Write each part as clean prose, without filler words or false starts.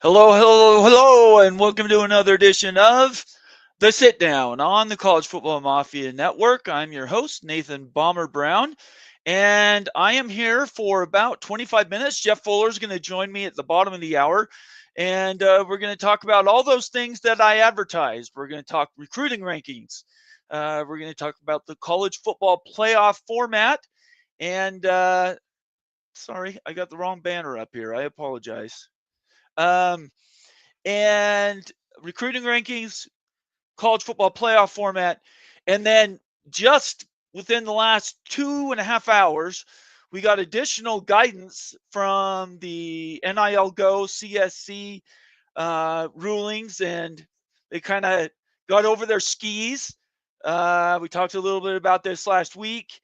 Hello, hello, hello, and welcome to another edition of The Sit Down on the College Football Mafia Network. I'm your host, Nathan Bomber Brown, and I am here for about 25 minutes. Jeff Fuller is going to join me at the bottom of the hour, and we're going to talk about all those things that I advertised. We're going to talk recruiting rankings. We're going to talk about the college football playoff format, and sorry, I got the wrong banner up here. I apologize. Um, and recruiting rankings, college football playoff format, and then just within the last 2.5 hours, we got additional guidance from the NIL Go CSC rulings, and they kind of got over their skis. We talked a little bit about this last week,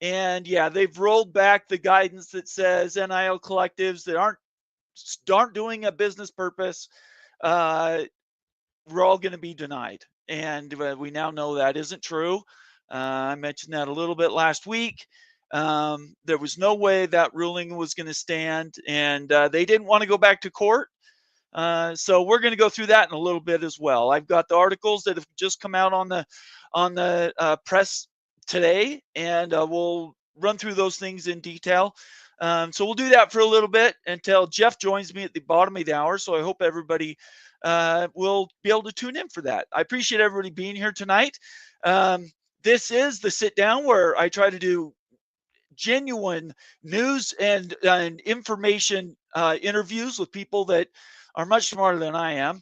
and yeah, they've rolled back the guidance that says NIL collectives that aren't doing a business purpose, uh, we're all going to be denied. And we now know that isn't true. I mentioned that a little bit last week. There was no way that ruling was going to stand, and they didn't want to go back to court. So we're going to go through that in a little bit as well. I've got the articles that have just come out on the press today, and we'll run through those things in detail. So we'll do that for a little bit until Jeff joins me at the bottom of the hour. So I hope everybody will be able to tune in for that. I appreciate everybody being here tonight. This is the sit down where I try to do genuine news and information interviews with people that are much smarter than I am.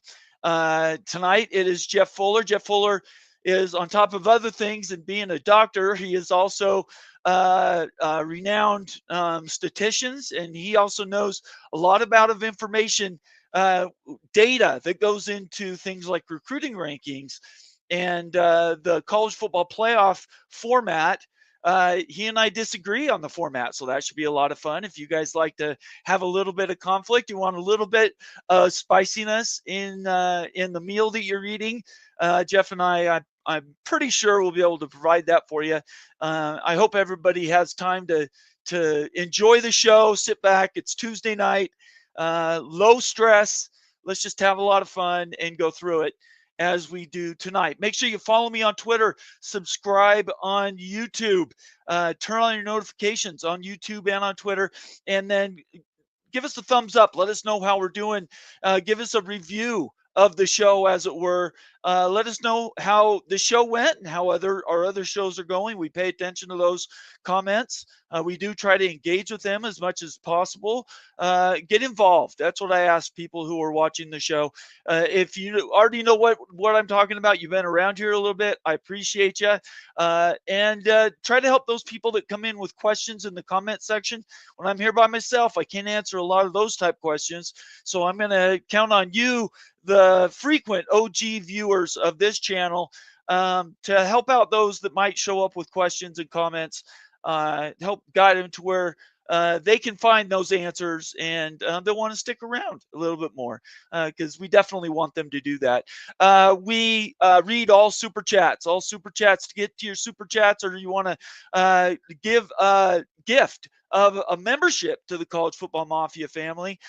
Tonight it is Jeff Fuller. Jeff Fuller is, on top of other things and being a doctor, he is also renowned statisticians, and he also knows a lot about information data that goes into things like recruiting rankings and the college football playoff format. He and I disagree on the format, so that should be a lot of fun. If you guys like to have a little bit of conflict, you want a little bit of spiciness in the meal that you're eating, Jeff and I'm pretty sure we'll be able to provide that for you. I hope everybody has time to enjoy the show, sit back. It's Tuesday night, low stress. Let's just have a lot of fun and go through it as we do tonight. Make sure you follow me on Twitter, subscribe on YouTube, turn on your notifications on YouTube and on Twitter, and then give us a thumbs up. Let us know how we're doing. Give us a review of the show, as it were. Let us know how the show went and how our other shows are going. We pay attention to those comments. We do try to engage with them as much as possible. Get involved. That's what I ask people who are watching the show. If you already know what I'm talking about, you've been around here a little bit, I appreciate you. And try to help those people that come in with questions in the comment section. When I'm here by myself, I can't answer a lot of those type questions. So I'm going to count on you, the frequent OG viewers of this channel, to help out those that might show up with questions and comments, help guide them to where they can find those answers, and they'll want to stick around a little bit more, because we definitely want them to do that. We read all super chats. To get to your super chats, or you want to give a gift of a membership to the College Football Mafia family,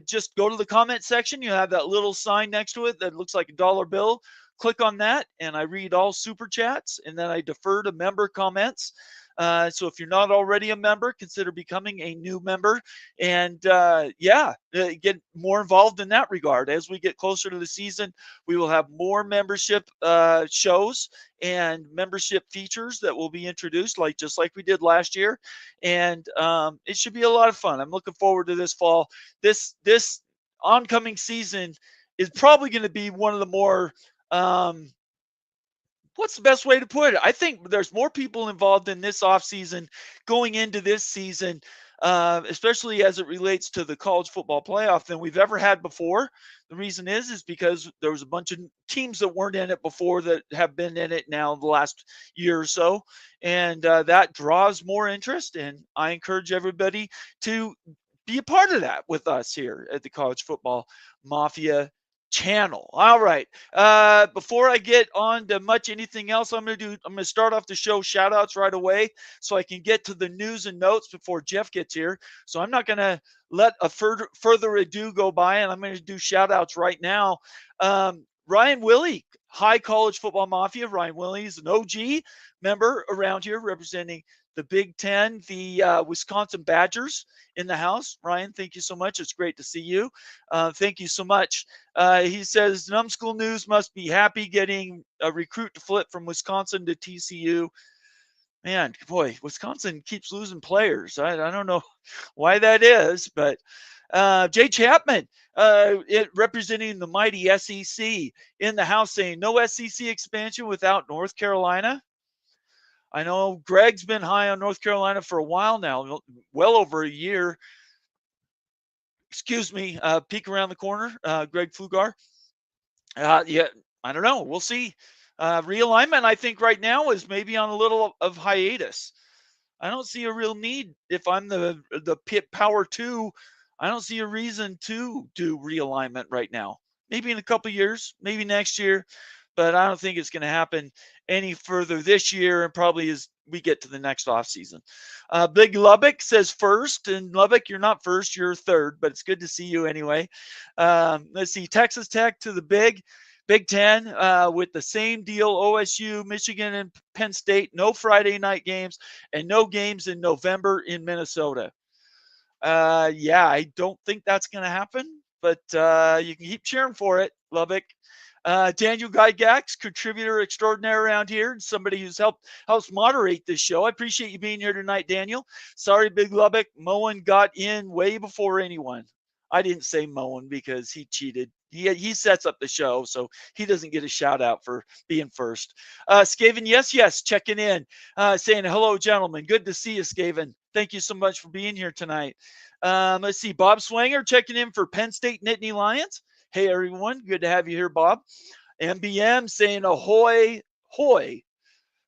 just go to the comment section. You have that little sign next to it that looks like a dollar bill. Click on that, and I read all super chats, and then I defer to member comments. So if you're not already a member, consider becoming a new member, and get more involved in that regard. As we get closer to the season, we will have more membership shows and membership features that will be introduced, just like we did last year, and it should be a lot of fun. I'm looking forward to this fall. This oncoming season is probably going to be one of the more what's the best way to put it? I think there's more people involved in this offseason going into this season, especially as it relates to the college football playoff, than we've ever had before. The reason is because there was a bunch of teams that weren't in it before that have been in it now the last year or so, and that draws more interest. And I encourage everybody to be a part of that with us here at the College Football Mafia channel. All right. Before I get on to much anything else, I'm going to start off the show shout outs right away so I can get to the news and notes before Jeff gets here. So I'm not going to let a further ado go by, and I'm going to do shout outs right now. Ryan Willie, High College Football Mafia. Ryan Willie is an OG member around here representing the Big Ten, the Wisconsin Badgers in the house. Ryan, thank you so much. It's great to see you. Thank you so much. He says, Numbschool News must be happy getting a recruit to flip from Wisconsin to TCU. Man, boy, Wisconsin keeps losing players. I don't know why that is, but Jay Chapman, representing the mighty SEC in the house, saying no SEC expansion without North Carolina. I know Greg's been high on North Carolina for a while now, well over a year. Excuse me, peek around the corner, Greg Flugar. Yeah, I don't know. We'll see. Realignment, I think, right now is maybe on a little of hiatus. I don't see a real need. If I'm the Pitt Power 2, I don't see a reason to do realignment right now. Maybe in a couple years, maybe next year, but I don't think it's going to happen any further this year, and probably as we get to the next offseason. Big Lubbock says first, and Lubbock, you're not first, you're third, but it's good to see you anyway. Let's see, Texas Tech to the Big Ten with the same deal, OSU, Michigan, and Penn State, no Friday night games, and no games in November in Minnesota. Yeah, I don't think that's going to happen, but you can keep cheering for it, Lubbock. Daniel Gygax, contributor extraordinaire around here, and somebody who's helps moderate this show. I appreciate you being here tonight, Daniel. Sorry, Big Lubbock. Moen got in way before anyone. I didn't say Moen because he cheated. He sets up the show, so he doesn't get a shout out for being first. Skaven, yes, checking in, saying hello, gentlemen. Good to see you, Skaven. Thank you so much for being here tonight. Let's see, Bob Swanger checking in for Penn State Nittany Lions. Hey, everyone. Good to have you here, Bob. MBM saying ahoy, hoy.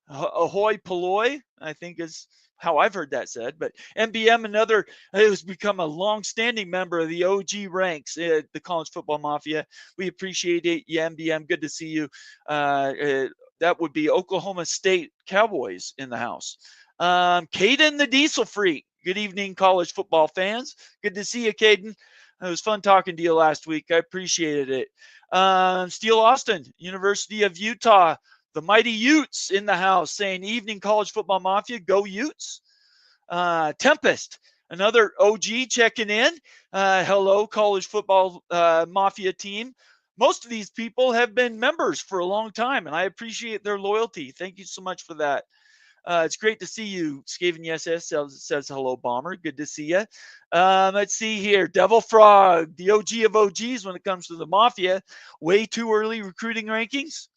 Ahoy, polloi, I think is how I've heard that said. But MBM, another, has become a long-standing member of the OG ranks, the College Football Mafia. We appreciate it. Yeah, MBM, good to see you. That would be Oklahoma State Cowboys in the house. Caden the Diesel Freak. Good evening, college football fans. Good to see you, Caden. It was fun talking to you last week. I appreciated it. Steele Austin, University of Utah, the mighty Utes in the house, saying evening college football mafia, go Utes. Tempest, another OG checking in. Hello, college football mafia team. Most of these people have been members for a long time, and I appreciate their loyalty. Thank you so much for that. It's great to see you. Skaven SS says hello, Bomber. Good to see you. Let's see here. Devil Frog, the OG of OGs when it comes to the Mafia. Way too early recruiting rankings.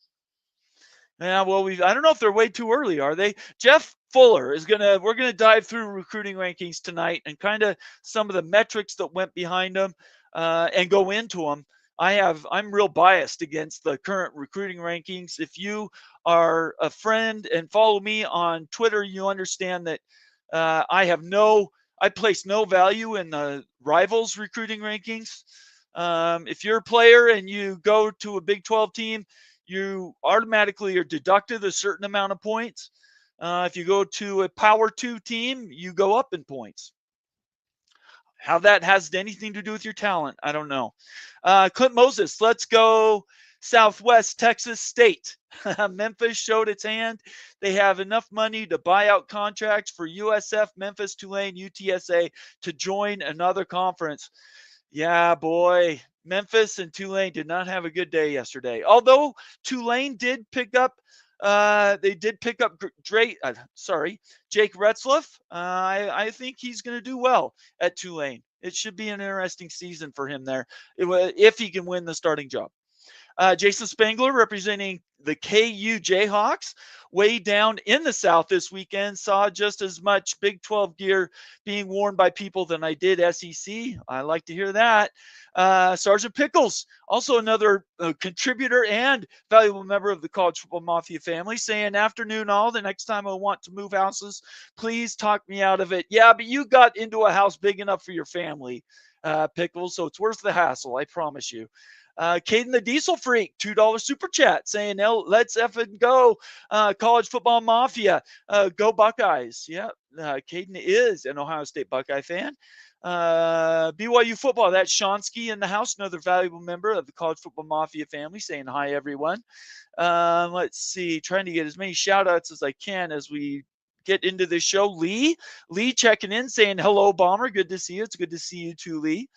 Yeah, well, I don't know if they're way too early, are they? Jeff Fuller is we're gonna dive through recruiting rankings tonight and kind of some of the metrics that went behind them and go into them. I'm real biased against the current recruiting rankings. If you are a friend and follow me on Twitter, you understand that I place no value in the rivals recruiting rankings. If you're a player and you go to a Big 12 team, you automatically are deducted a certain amount of points. If you go to a Power 2 team, you go up in points. How that has anything to do with your talent, I don't know. Clint Moses, let's go Southwest Texas State. Memphis showed its hand. They have enough money to buy out contracts for USF, Memphis, Tulane, UTSA to join another conference. Yeah, boy. Memphis and Tulane did not have a good day yesterday. Although Tulane did pick up Jake Retzlaff. I think he's going to do well at Tulane. It should be an interesting season for him there if he can win the starting job. Jason Spangler representing the KU Jayhawks, way down in the South this weekend, saw just as much Big 12 gear being worn by people than I did SEC. I like to hear that. Sergeant Pickles, also another contributor and valuable member of the College Football Mafia family, saying, afternoon all, the next time I want to move houses, please talk me out of it. Yeah, but you got into a house big enough for your family. Pickles. So it's worth the hassle, I promise you. Caden the Diesel Freak, $2 super chat saying, let's effing go. College Football Mafia, go Buckeyes. Yeah, Caden is an Ohio State Buckeye fan. BYU football, that's Shonsky in the house, another valuable member of the College Football Mafia family, saying hi, everyone. Let's see, trying to get as many shout outs as I can as we get into the show. Lee checking in, saying hello, Bomber. Good to see you. It's good to see you too, Lee.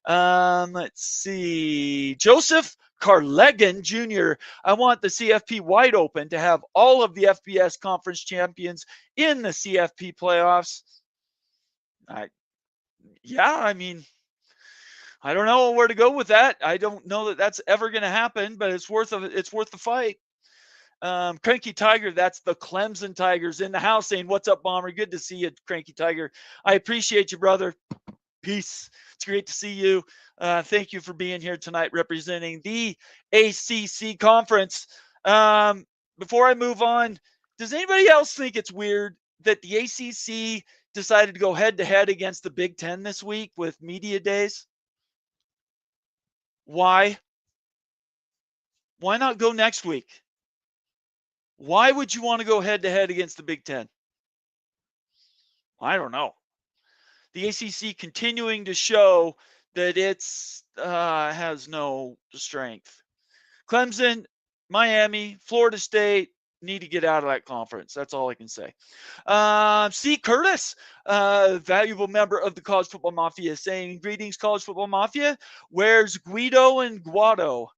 Let's see. Joseph Carlegan Jr. I want the CFP wide open to have all of the FBS conference champions in the CFP playoffs. I mean, I don't know where to go with that. I don't know that that's ever going to happen, but it's worth the fight. Cranky Tiger, that's the Clemson Tigers in the house, saying, what's up, Bomber? Good to see you, Cranky Tiger. I appreciate you, brother. Peace. It's great to see you. Thank you for being here tonight representing the ACC conference. Before I move on, does anybody else think it's weird that the ACC decided to go head-to-head against the Big Ten this week with media days? Why? Why not go next week? Why would you want to go head-to-head against the Big Ten? I don't know. The ACC continuing to show that it's has no strength. Clemson, Miami, Florida State need to get out of that conference. That's all I can say. C. Curtis, valuable member of the College Football Mafia, saying, greetings, College Football Mafia. Where's Guido and Guado?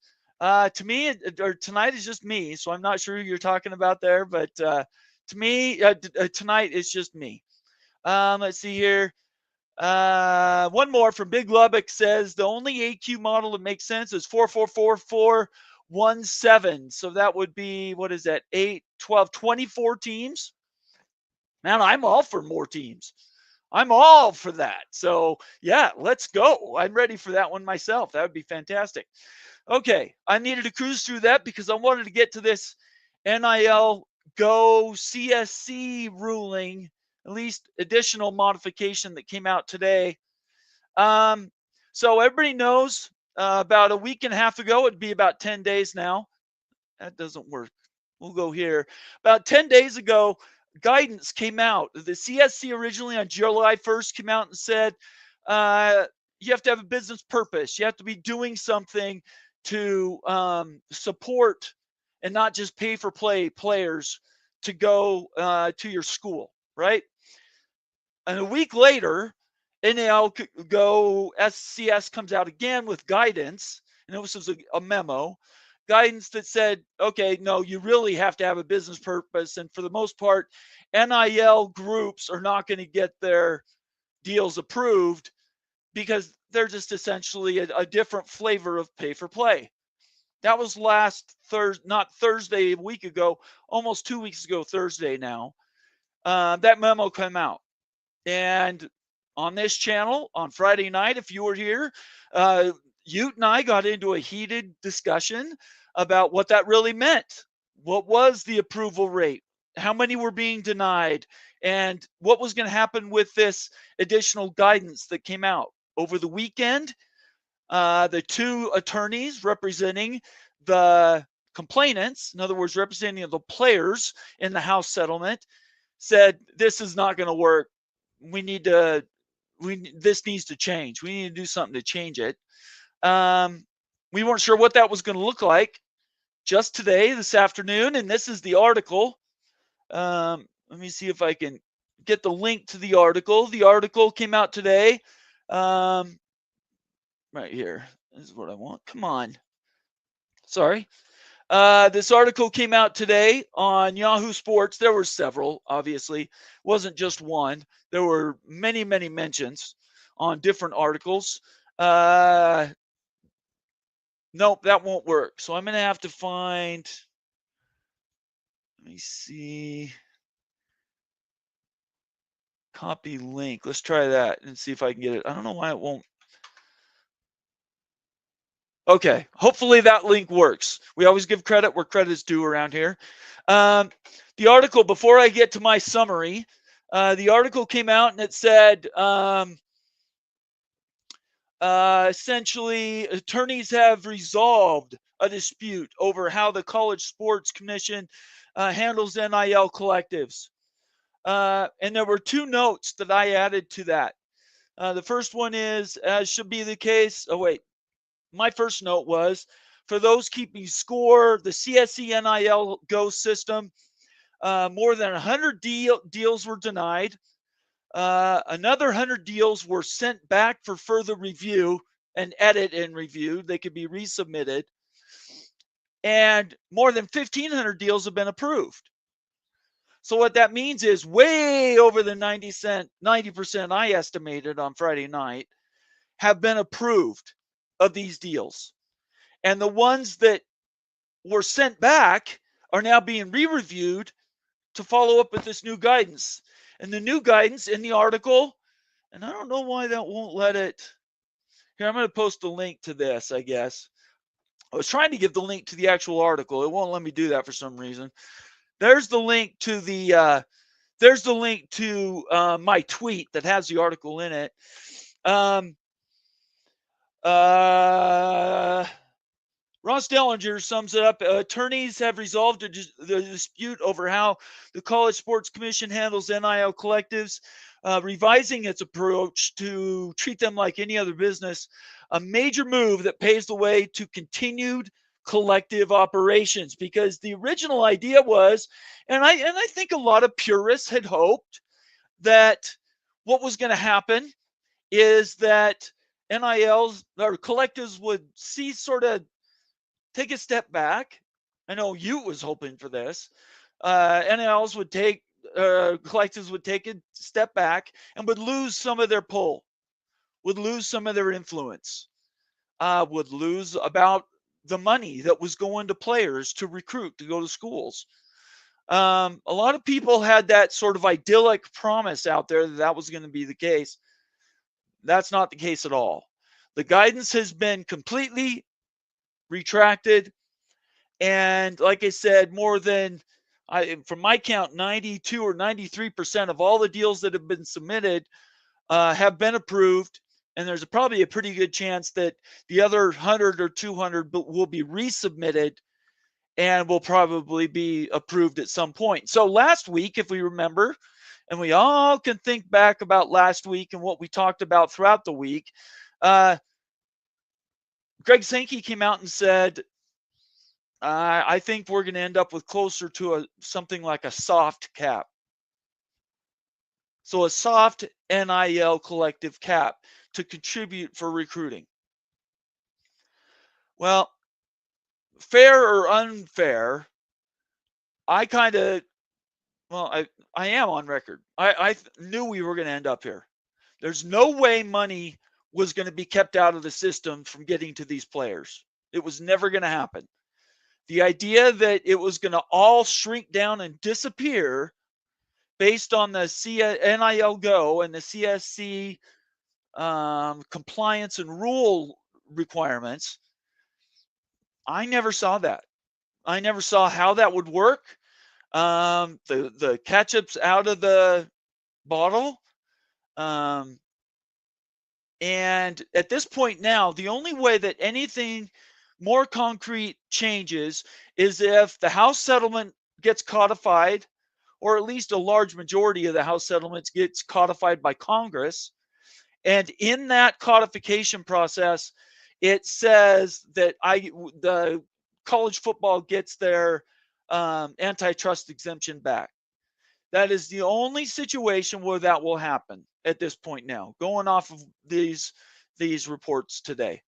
To me, or tonight is just me, so I'm not sure who you're talking about there, but to me, tonight is just me. Let's see here. One more from Big Lubbock says the only AQ model that makes sense is 4-4-4-4-1-7. So that would be, what is that? 8, 12, 24 teams. Man, I'm all for more teams. I'm all for that. So yeah, let's go. I'm ready for that one myself. That would be fantastic. Okay, I needed to cruise through that because I wanted to get to this NIL Go CSC ruling, at least additional modification that came out today. So everybody knows about a week and a half ago, it'd be about 10 days now. That doesn't work. We'll go here. About 10 days ago, guidance came out. The CSC originally on July 1st came out and said, you have to have a business purpose. You have to be doing something to support and not just pay for players to go to your school, right? And a week later, NIL-Go SCS comes out again with guidance, and this was a memo, guidance that said, okay, no, you really have to have a business purpose, and for the most part, NIL groups are not going to get their deals approved because they're just essentially a different flavor of pay for play. That was last Thursday, not Thursday, a week ago, almost 2 weeks ago, Thursday now. That memo came out. And on this channel, on Friday night, if you were here, Ute and I got into a heated discussion about what that really meant. What was the approval rate? How many were being denied? And what was going to happen with this additional guidance that came out over the weekend? The two attorneys representing the complainants, in other words, representing the players in the House settlement, said this is not going to work. This needs to change. We need to do something to change it. We weren't sure what that was going to look like just today, this afternoon, and this is the article. Let me see if I can get the link to the article. The article came out today. Right here. This is what I want. Come on. Sorry. This article came out today on Yahoo Sports. There were several, obviously. It wasn't just one. There were many, many mentions on different articles. Nope, that won't work. So I'm going to have to find, let me see, copy link. Let's try that and see if I can get it. I don't know why it won't. Okay, hopefully that link works. We always give credit where credit is due around here. The article, before I get to my summary, the article came out and it said essentially, attorneys have resolved a dispute over how the College Sports Commission handles NIL collectives. And there were two notes that I added to that. The first one is, as should be the case. Oh, wait. My first note was, for those keeping score, the CSC NIL Go system, more than 100 deals were denied. Another 100 deals were sent back for further review and edit and review. They could be resubmitted. And more than 1,500 deals have been approved. So what that means is way over the 90% I estimated on Friday night have been approved of these deals. And the ones that were sent back are now being re-reviewed to follow up with this new guidance. And the new guidance in the article, and I don't know why that won't let it. Here, I'm going to post a link to this, I guess. I was trying to give the link to the actual article. It won't let me do that for some reason. There's the link to the my tweet that has the article in it. Ross Dellinger sums it up. Attorneys have resolved the dispute over how the College Sports Commission handles NIL collectives, revising its approach to treat them like any other business, a major move that paves the way to continued collective operations. Because the original idea was, and I think a lot of purists had hoped that what was going to happen is that NILs or collectives would sort of take a step back. I know you was hoping for this. NILs would take, collectives would take a step back and would lose some of their pull, would lose some of their influence, would lose about the money that was going to players to recruit to go to schools. A lot of people had that sort of idyllic promise out there that that was going to be the case. That's not the case at all. The guidance has been completely retracted. And like I said, more than, from my count, 92 or 93% of all the deals that have been submitted have been approved. And there's probably a pretty good chance that the other 100 or 200 will be resubmitted and will probably be approved at some point. So last week, if we remember, and we all can think back about last week and what we talked about throughout the week, Greg Sankey came out and said, I think we're going to end up with closer to something like a soft cap. So a soft NIL collective cap to contribute for recruiting. Well, fair or unfair, I am on record. I knew we were going to end up here. There's no way money was going to be kept out of the system from getting to these players. It was never going to happen. The idea that it was going to all shrink down and disappear based on the NIL Go and the CSC compliance and rule requirements, I never saw that. I never saw how that would work. The ketchup's out of the bottle. And at this point now, the only way that anything more concrete changes is if the House settlement gets codified, or at least a large majority of the House settlements gets codified by Congress. And in that codification process, it says that the college football gets their antitrust exemption back. That is the only situation where that will happen at this point now, going off of these reports today.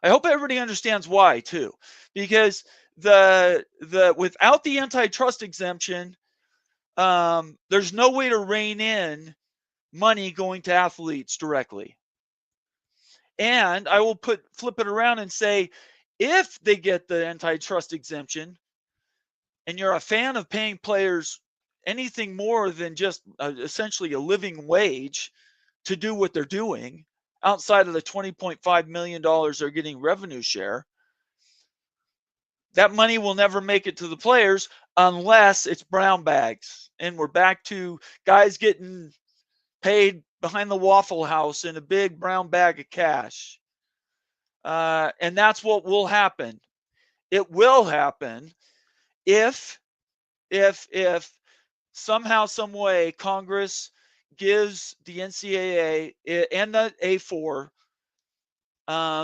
I hope everybody understands why too, because the without the antitrust exemption, there's no way to rein in money going to athletes directly. And I will flip it around and say, if they get the antitrust exemption, and you're a fan of paying players anything more than just essentially a living wage to do what they're doing, outside of the $20.5 million they're getting revenue share, that money will never make it to the players unless it's brown bags. And we're back to guys getting paid behind the Waffle House in a big brown bag of cash. And that's what will happen. It will happen if somehow, some way, Congress gives the NCAA and the A4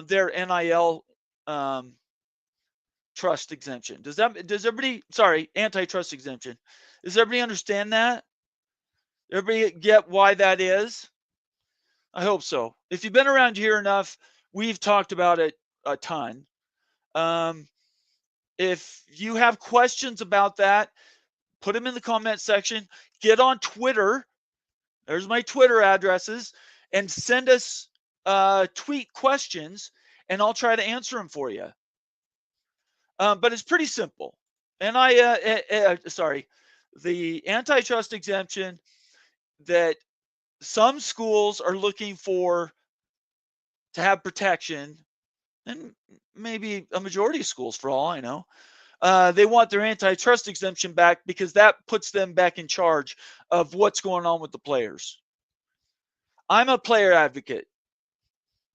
their NIL trust exemption. Does everybody, sorry, antitrust exemption. Does everybody understand that? Everybody get why that is? I hope so. If you've been around here enough, we've talked about it a ton. If you have questions about that, put them in the comment section. Get on Twitter. There's my Twitter addresses, and send us tweet questions, and I'll try to answer them for you. But it's pretty simple. And the antitrust exemption that some schools are looking for to have protection, and maybe a majority of schools, for all I know, they want their antitrust exemption back because that puts them back in charge of what's going on with the players. I'm a player advocate.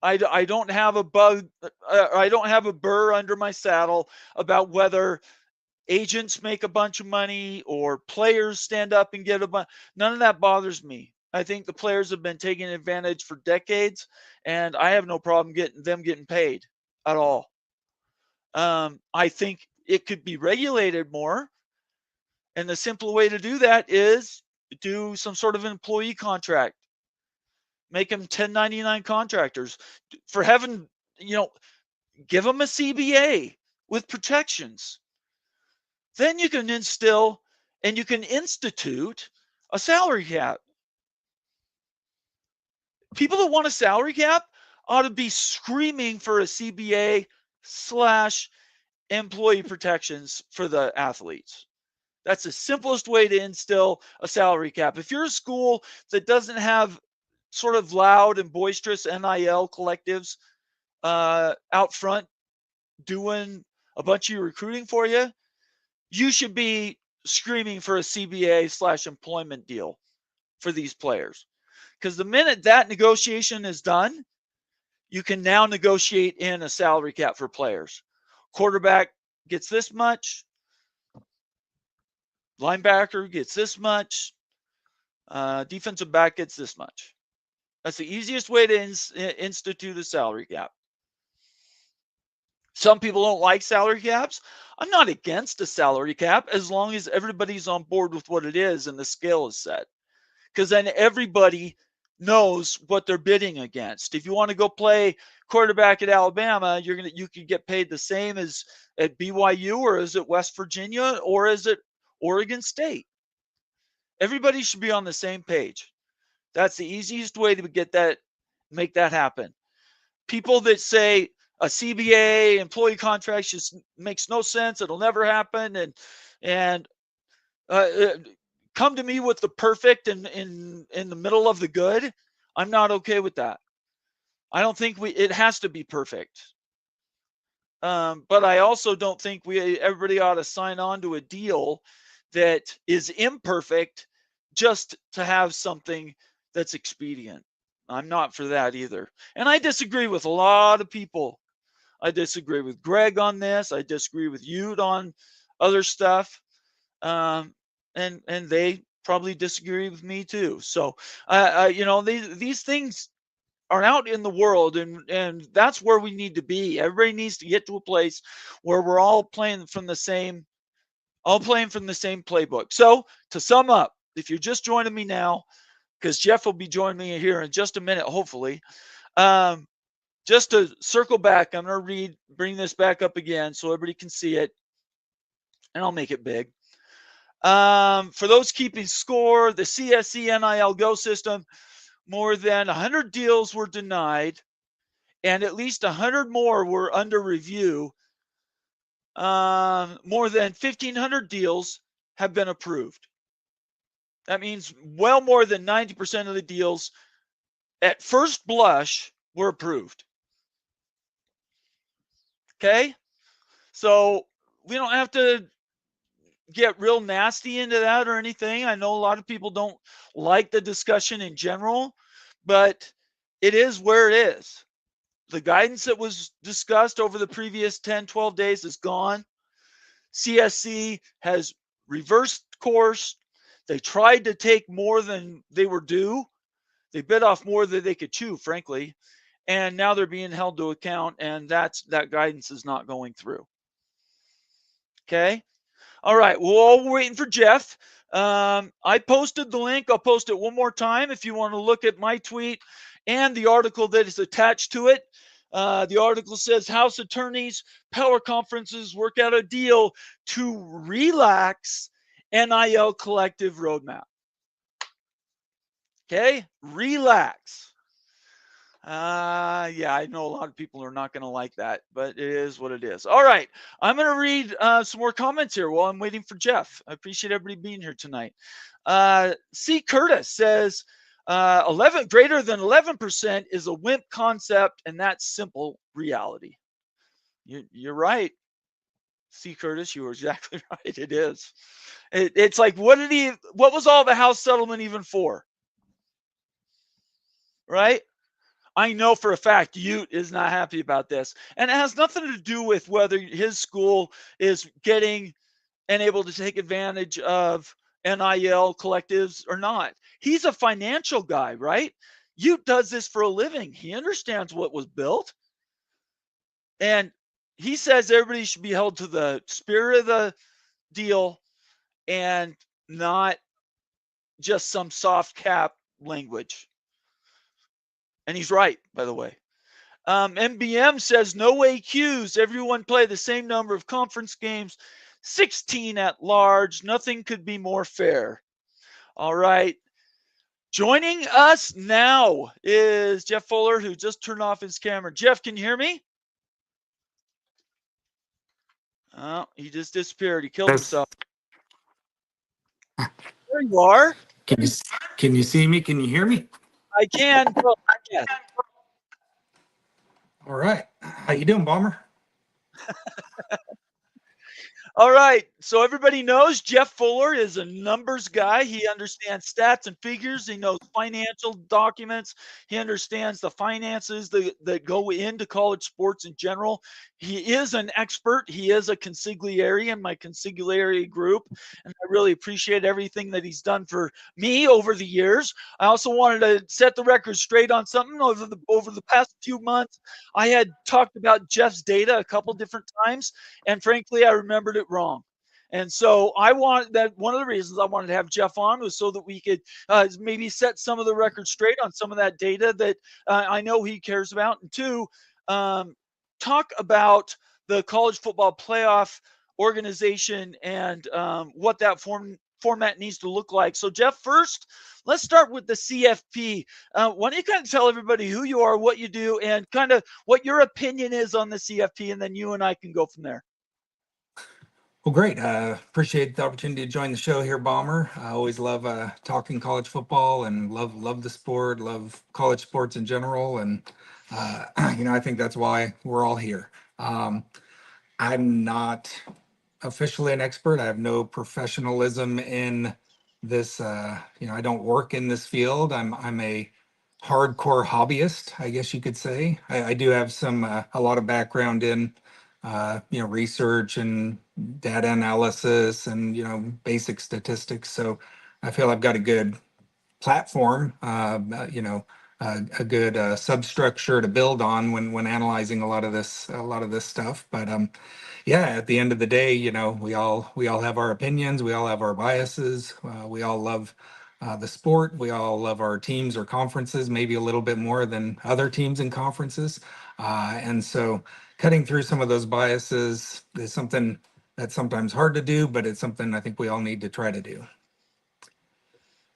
I don't have a bug. I don't have a burr under my saddle about whether agents make a bunch of money or players stand up and get a bunch. None of that bothers me. I think the players have been taking advantage for decades, and I have no problem getting paid at all. I think it could be regulated more, and the simple way to do that is do some sort of employee contract. Make them 1099 contractors. For heaven, give them a CBA with protections. Then you can instill and you can institute a salary cap. People that want a salary cap ought to be screaming for a CBA / employee protections for the athletes. That's the simplest way to instill a salary cap. If you're a school that doesn't have sort of loud and boisterous NIL collectives out front doing a bunch of your recruiting for you, you should be screaming for a CBA / employment deal for these players. Because the minute that negotiation is done, you can now negotiate in a salary cap for players. Quarterback gets this much. Linebacker gets this much. Defensive back gets this much. That's the easiest way to institute a salary cap. Some people don't like salary caps. I'm not against a salary cap as long as everybody's on board with what it is and the scale is set. Because then everybody knows what they're bidding against. If you want to go play quarterback at Alabama, you could get paid the same as at BYU, or is it West Virginia, or is it Oregon State? Everybody should be on the same page. That's the easiest way to make that happen. People that say a CBA employee contract just makes no sense, it'll never happen, and come to me with the perfect in the middle of the good. I'm not okay with that. I don't think it has to be perfect. But I also don't think everybody ought to sign on to a deal that is imperfect just to have something that's expedient. I'm not for that either. And I disagree with a lot of people. I disagree with Greg on this. I disagree with you on other stuff. And they probably disagree with me too. So, these things are out in the world, and that's where we need to be. Everybody needs to get to a place where we're all playing from the same playbook. So, to sum up, if you're just joining me now, because Jeff will be joining me here in just a minute, hopefully. Just to circle back, I'm going to bring this back up again so everybody can see it, and I'll make it big. For those keeping score, the CSE NIL Go system, more than 100 deals were denied, and at least 100 more were under review. More than 1,500 deals have been approved. That means well more than 90% of the deals at first blush were approved. Okay? So we don't have to get real nasty into that or anything. I know a lot of people don't like the discussion in general, but it is where it is. The guidance that was discussed over the previous 10, 12 days is gone. CSC has reversed course. They tried to take more than they were due. They bit off more than they could chew, frankly. And now they're being held to account, and that guidance is not going through. Okay. All right. Well, we're waiting for Jeff. I posted the link. I'll post it one more time if you want to look at my tweet and the article that is attached to it. The article says House attorneys, power conferences work out a deal to relax NIL collective roadmap. Okay, relax. Yeah, I know a lot of people are not going to like that, but it is what it is. All right, I'm going to read some more comments here while I'm waiting for Jeff. I appreciate everybody being here tonight. C. Curtis says 11 greater than 11% is a wimp concept, and that's simple reality. You're right, C. Curtis. You were exactly right. It is. It's like what was all the House settlement even for? Right? I know for a fact Ute is not happy about this. And it has nothing to do with whether his school is getting and able to take advantage of NIL collectives or not. He's a financial guy, right? Ute does this for a living. He understands what was built. And he says everybody should be held to the spirit of the deal and not just some soft cap language. And he's right, by the way. MBM says no AQs. Everyone play the same number of conference games, 16 at large. Nothing could be more fair. All right. Joining us now is Jeff Fuller, who just turned off his camera. Jeff, can you hear me? Oh, he just disappeared. He killed himself. There you are. Can you see me? Can you hear me? I can. Well, yes. All right. How you doing, Bomber? All right. So everybody knows Jeff Fuller is a numbers guy. He understands stats and figures. He knows financial documents. He understands the finances that go into college sports in general. He is an expert. He is a consigliere in my consigliere group. And I really appreciate everything that he's done for me over the years. I also wanted to set the record straight on something. Over the past few months, I had talked about Jeff's data a couple different times. And frankly, I remembered it wrong. And so I want that. One of the reasons I wanted to have Jeff on was so that we could maybe set some of the records straight on some of that data that I know he cares about. And two, talk about the college football playoff organization and what that format needs to look like. So Jeff, first, let's start with the CFP. Why don't you kind of tell everybody who you are, what you do, and kind of what your opinion is on the CFP, and then you and I can go from there. Well, great. Appreciate the opportunity to join the show here, Bomber. I always love talking college football and love the sport, love college sports in general. And, I think that's why we're all here. I'm not officially an expert. I have no professionalism in this. I don't work in this field. I'm a hardcore hobbyist, I guess you could say. I do have a lot of background in research and data analysis and basic statistics. So I feel I've got a good platform, a good substructure to build on when analyzing a lot of this stuff. But at the end of the day, we all have our opinions, we all have our biases, we all love the sport, we all love our teams or conferences, maybe a little bit more than other teams and conferences, and so cutting through some of those biases is something that's sometimes hard to do, but it's something I think we all need to try to do.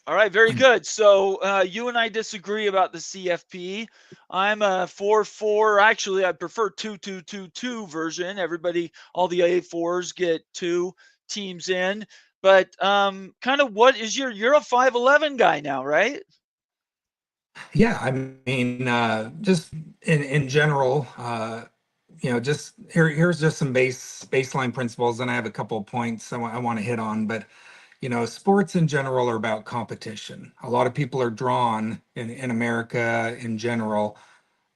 All right, very good. So you and I disagree about the CFP. I'm a 4-4. Actually, I prefer 2-2-2-2 version. Everybody, all the A4s get 2 teams in. But kind of what is you're a 5'11" guy now, right? Yeah, I mean, just in general, just here's just some baseline principles, and I have a couple of points I want to hit on. But sports in general are about competition. A lot of people are drawn in America in general.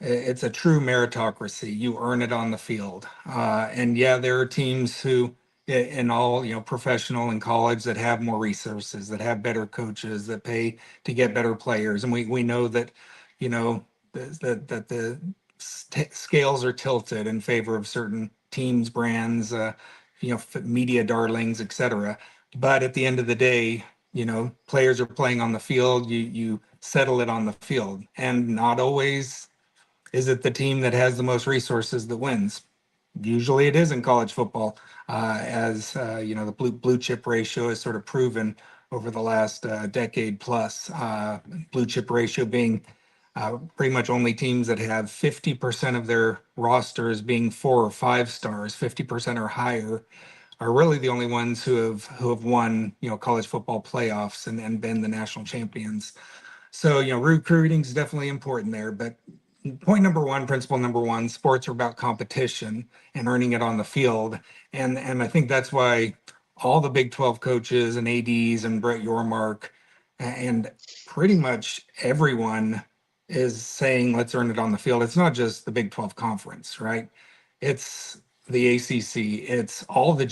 It's a true meritocracy. You earn it on the field. And yeah, there are teams who, in all, professional and college, that have more resources, that have better coaches, that pay to get better players. And we know that, that the scales are tilted in favor of certain teams, brands, media darlings, etc. But at the end of the day, players are playing on the field. You settle it on the field, and not always is it the team that has the most resources that wins. Usually it is in college football, as the blue chip ratio is sort of proven over the last decade plus. Blue chip ratio being pretty much only teams that have 50% of their rosters being 4 or 5 stars, 50% or higher, are really the only ones who have won college football playoffs and been the national champions. So, recruiting is definitely important there. But point number one, principle number one, sports are about competition and earning it on the field. And I think that's why all the Big 12 coaches and ADs and Brett Yormark and pretty much everyone is saying, let's earn it on the field. It's not just the Big 12 conference, right? It's the ACC. It's all the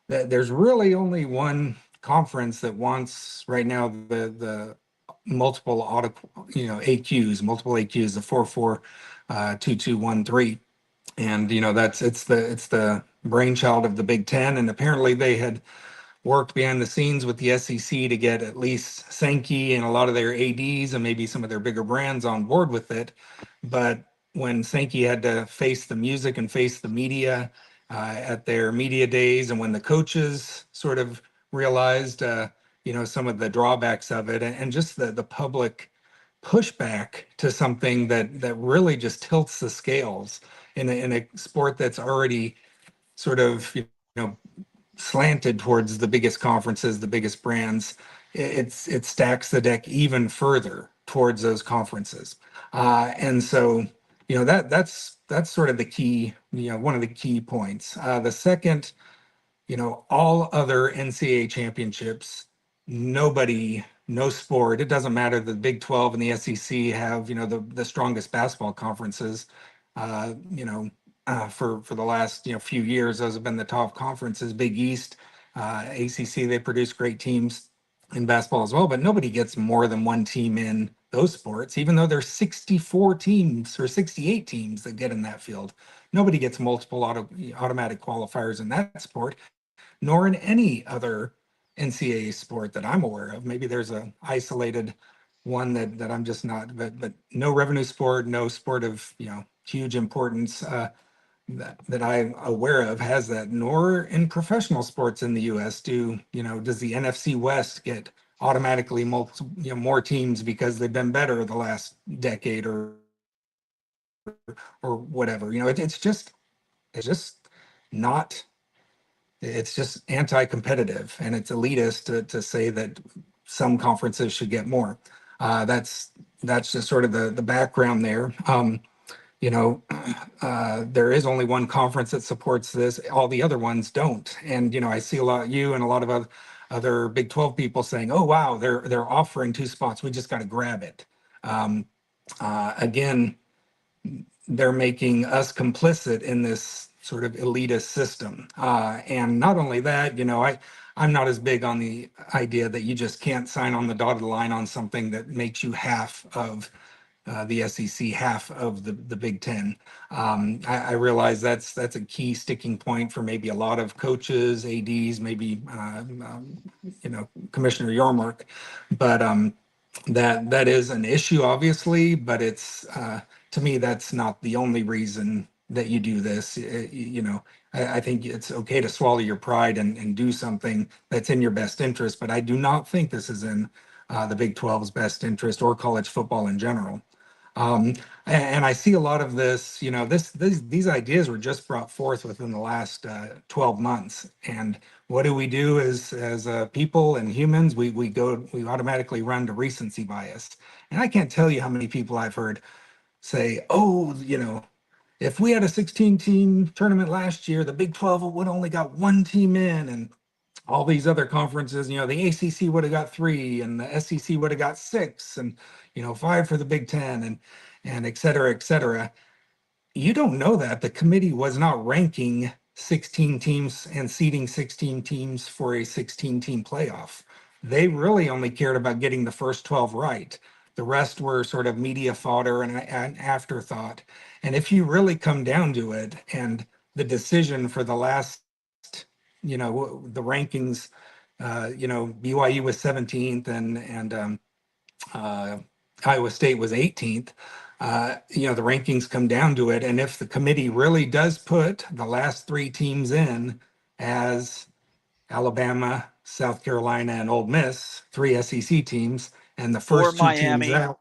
there's really only one conference that wants right now the multiple AQs, multiple AQs, the 4-4-2-2-1-3. And it's the brainchild of the Big Ten. And apparently they had worked behind the scenes with the SEC to get at least Sankey and a lot of their ADs and maybe some of their bigger brands on board with it. But when Sankey had to face the music and face the media at their media days, and when the coaches sort of realized, some of the drawbacks of it, and just the public pushback to something that really just tilts the scales in a sport that's already sort of know slanted towards the biggest conferences, the biggest brands, it stacks the deck even further towards those conferences. And so, that's sort of the key, one of the key points. The second, all other NCAA championships, nobody, no sport, it doesn't matter. The Big 12 and the SEC have, the strongest basketball conferences. For the last few years, those have been the top conferences. Big East, ACC, they produce great teams in basketball as well, but nobody gets more than one team in those sports, even though there's 64 teams or 68 teams that get in that field. Nobody gets multiple automatic qualifiers in that sport, nor in any other NCAA sport that I'm aware of. Maybe there's a isolated one that I'm just not, but no revenue sport, no sport of huge importance that I'm aware of has that. Nor in professional sports in the U.S. does the NFC West get automatically more teams because they've been better the last decade or whatever. It's just not. It's just anti-competitive, and it's elitist to say that some conferences should get more. That's just sort of the background there. There is only one conference that supports this. All the other ones don't. And, I see a lot, you and a lot of other Big 12 people saying, oh, wow, they're offering 2 spots. We just got to grab it. Again, they're making us complicit in this sort of elitist system. And not only that, I'm not as big on the idea that you just can't sign on the dotted line on something that makes you half of the SEC, half of the Big Ten. I realize that's a key sticking point for maybe a lot of coaches, ADs, maybe Commissioner Yormark, but that is an issue, obviously. But it's to me, that's not the only reason that you do this. I think it's okay to swallow your pride and do something that's in your best interest, but I do not think this is in the Big 12's best interest or college football in general. And I see a lot of this, these ideas were just brought forth within the last 12 months. And what do we do as people and humans? We automatically run to recency bias. And I can't tell you how many people I've heard say, oh, if we had a 16-team tournament last year, the Big 12 would only got one team in. And all these other conferences, the ACC would have got 3 and the SEC would have got 6 and, 5 for the Big Ten and et cetera, et cetera. You don't know that. The committee was not ranking 16 teams and seeding 16 teams for a 16-team playoff. They really only cared about getting the first 12 right. The rest were sort of media fodder and an afterthought. And if you really come down to it, and the decision for the last, the rankings, BYU was 17th and uh, Iowa State was 18th. The rankings come down to it. And if the committee really does put the last 3 teams in as Alabama, South Carolina, and Ole Miss, 3 SEC teams, and the Or first 2 teams Miami. out.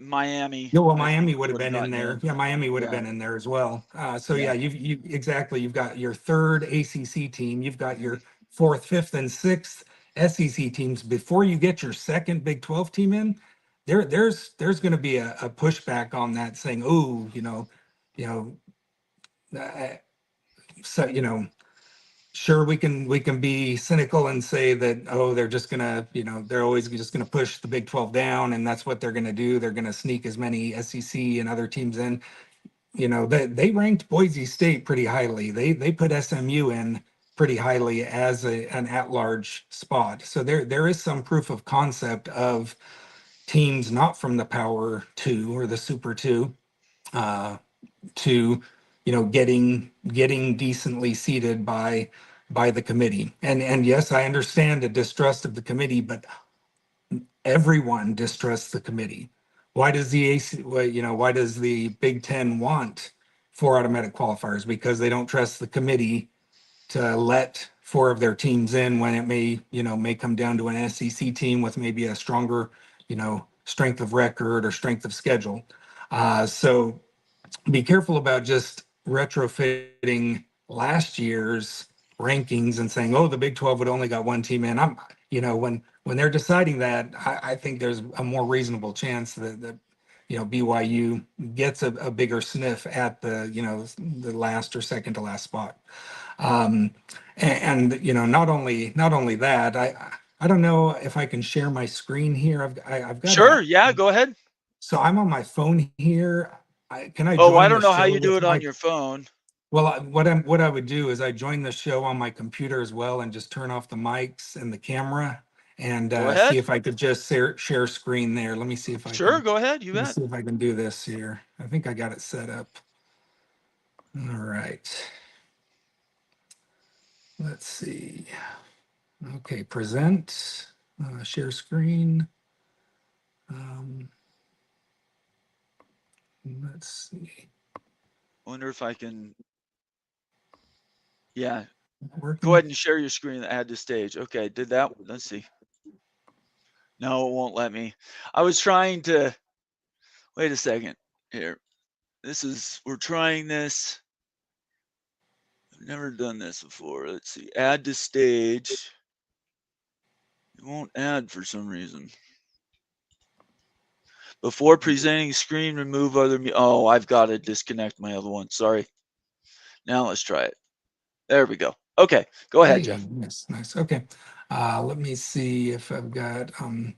Miami, Yeah, well, I think Miami would have would have been in gotten there. in. Yeah, Miami would have Yeah. been in there as well. So Yeah. yeah, you exactly. You've got your 3rd ACC team. You've got Mhm. your 4th, 5th, and 6th SEC teams. Before you get your 2nd Big 12 team in, there's going to be a pushback on that, saying, oh, you know, uh, so sure, we can be cynical and say that, oh, they're just gonna, they're always just gonna push the Big 12 down, and that's what they're gonna do. They're gonna sneak as many SEC and other teams in. They ranked Boise State pretty highly. They put SMU in pretty highly as an at-large spot. So there is some proof of concept of teams not from the Power Two or the Super Two to getting decently seated by the committee. And yes, I understand the distrust of the committee, but everyone distrusts the committee. Why does the AC, why does the Big Ten want 4 automatic qualifiers? Because they don't trust the committee to let 4 of their teams in when it may come down to an SEC team with maybe a stronger, strength of record or strength of schedule. So be careful about just retrofitting last year's rankings and saying, oh, the Big 12 would only got 1 team in. When they're deciding that, I think there's a more reasonable chance that BYU gets a bigger sniff at the last or second to last spot. And not only that, I don't know if I can share my screen here. I've got Sure. Yeah. Go ahead. so I'm on my phone here. Can I Oh, I join the don't know how show you do with it on my? your phone. Well, what I would do is I join the show on my computer as well and just turn off the mics and the camera and Go see ahead. if I could just share screen there. Let me see if I Sure. can. Go ahead. You Let me bet. see if I can do this here. I think I got it set up. All right. Let's see. Okay, present, share screen. Um, let's see. Wonder if I can. Yeah. Go Working. ahead and share your screen. Add to stage. Okay. Did that. Let's see. No, it won't let me. I was trying to. Wait a second here. We're trying this. I've never done this before. Let's see. Add to stage. It won't add for some reason. Before presenting screen, remove other. Oh, I've got to disconnect my other one. Sorry. Now let's try it. There we go. Okay. Go ahead, Hey, Jeff. nice. Okay. Let me see if I've got,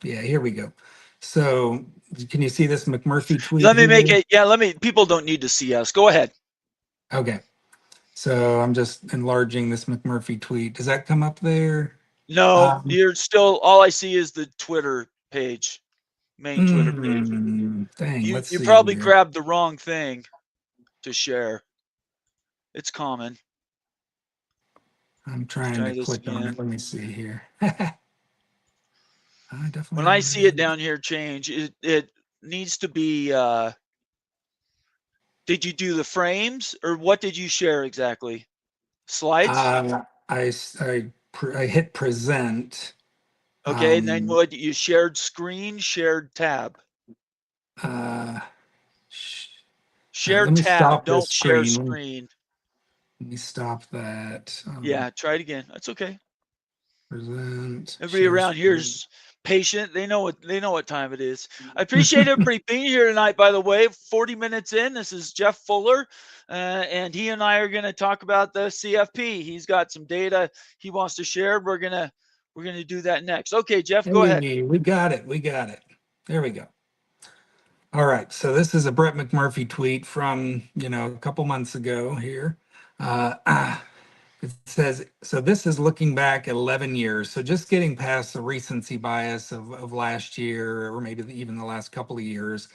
yeah, here we go. So can you see this McMurphy tweet Let me make here? it. Yeah, people don't need to see us. Go ahead. Okay. So I'm just enlarging this McMurphy tweet. Does that come up there? No, Um, you're still, all I see is the Twitter page, main Twitter page. Dang, let's You see probably here. grabbed the wrong thing to share. It's common. I'm Let's trying try to this click on again. it. Let me see here. I definitely When I don't see it have. down here change, it needs to be, did you do the frames or what did you share exactly? Slides? I hit present. Okay, and then Um, what, you shared screen, shared tab. uh, sh- Share Let me tab, stop this don't share screen. screen. Let me stop that. Yeah, try it again. That's okay. Present, Everybody share around here screen. is patient. They know what time it is. I appreciate everybody being here tonight. By the way, 40 minutes in, this is Jeff Fuller, and he and I are going to talk about the CFP. He's got some data he wants to share. We're gonna do that next. Okay, Jeff, go ahead. Hey, we got it. We got it. There we go. All right. So this is a Brett McMurphy tweet from, a couple months ago here. It says, so this is looking back at 11 years. So just getting past the recency bias of last year, or maybe even the last couple of years.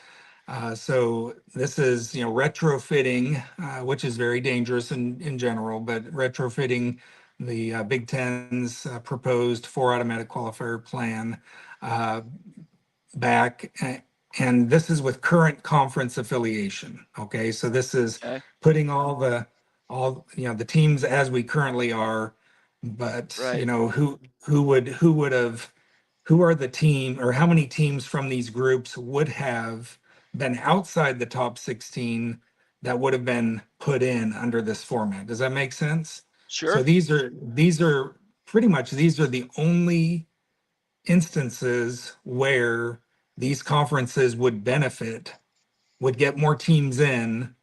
So this is, retrofitting, which is very dangerous in general, but retrofitting the Big Ten's proposed four automatic qualifier plan back. And this is with current conference affiliation. Okay, so this is Okay. putting all the teams as we currently are, but Right. who are the team, or how many teams from these groups would have been outside the top 16 that would have been put in under this format? Does that make sense? So Sure. these are pretty much, these are the only instances where these conferences would get more teams in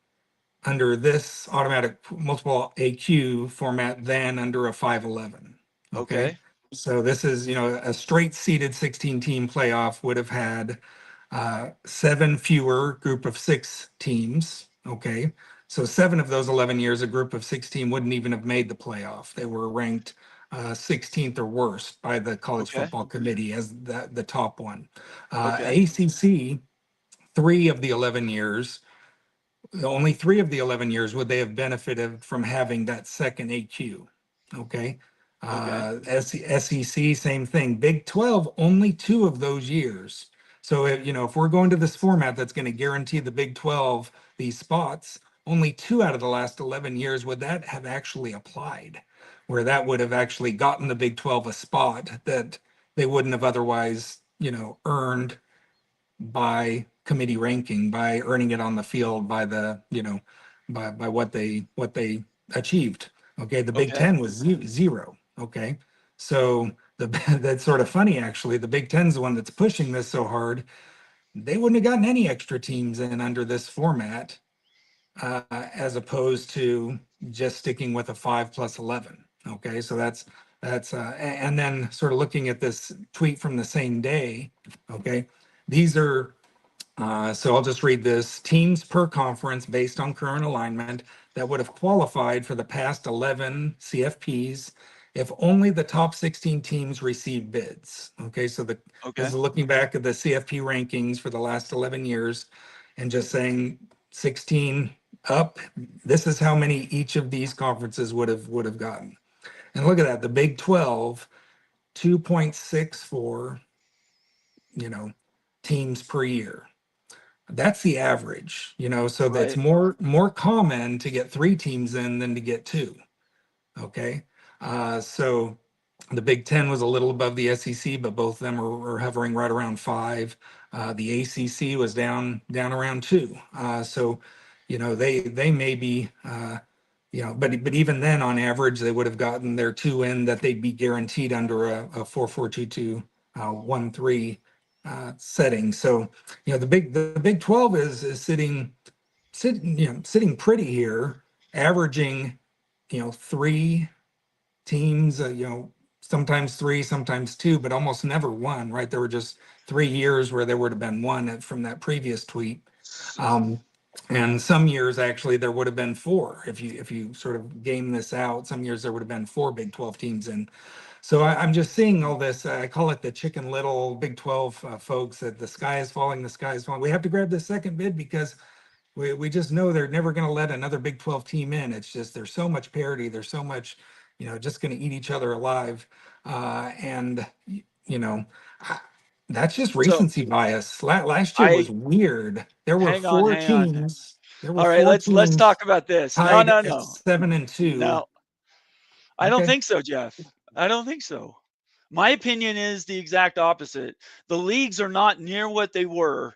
under this automatic multiple AQ format than under a 511. Okay. Okay. So this is, a straight seeded 16 team playoff would have had seven fewer group of six teams. Okay. So 7 of those 11 years, a group of 16 wouldn't even have made the playoff. They were ranked 16th or worse by the College Okay. Football Committee as the top one. Okay. ACC, 3 of the 11 years, only 3 of the 11 years would they have benefited from having that second AQ. Okay. Okay. SEC, same thing. Big 12, only 2 of those years. So if we're going to this format that's going to guarantee the Big 12 these spots, only 2 out of the last 11 years would that have actually applied, where that would have actually gotten the Big 12 a spot that they wouldn't have otherwise, earned by committee ranking, by earning it on the field, by the by what they achieved. Okay, the Big Okay. Ten was zero. Okay, so that's sort of funny actually. The Big Ten's the one that's pushing this so hard. They wouldn't have gotten any extra teams in under this format, as opposed to just sticking with a 5+11. Okay, so and then sort of looking at this tweet from the same day. Okay, these are so I'll just read this. Teams per conference based on current alignment that would have qualified for the past 11 CFPs if only the top 16 teams received bids. Okay, so this Okay. is looking back at the CFP rankings for the last 11 years and just saying 16 up, this is how many each of these conferences would have gotten. And look at that, the Big 12, 2.64, teams per year. That's the average, so that's Right. more common to get 3 teams in than to get 2. Okay. So the Big Ten was a little above the SEC, but both of them are hovering right around 5. The ACC was down around 2. So, they may be, but even then, on average, they would have gotten their 2 in that they'd be guaranteed under a 4-4-2-2 1-3 setting. So, the Big 12 is sitting pretty here, averaging 3 teams, sometimes 3, sometimes 2, but almost never 1, right? There were just 3 years where there would have been 1 from that previous tweet. And some years actually there would have been 4 if you sort of game this out. Some years there would have been 4 Big 12 teams in. So I'm just seeing all this. I call it the Chicken Little Big 12 folks, that the sky is falling, the sky is falling. We have to grab the second bid because we just know they're never going to let another Big 12 team in. It's just there's so much parity. There's so much, just going to eat each other alive. And that's just So recency bias. Last year was I weird. There were hang on, 4 hang on. teams. There were All right, 4 let's talk teams about this. No, tied no, at no. 7-2. No, I don't Okay. think so, Jeff. I don't think so. My opinion is the exact opposite. The leagues are not near what they were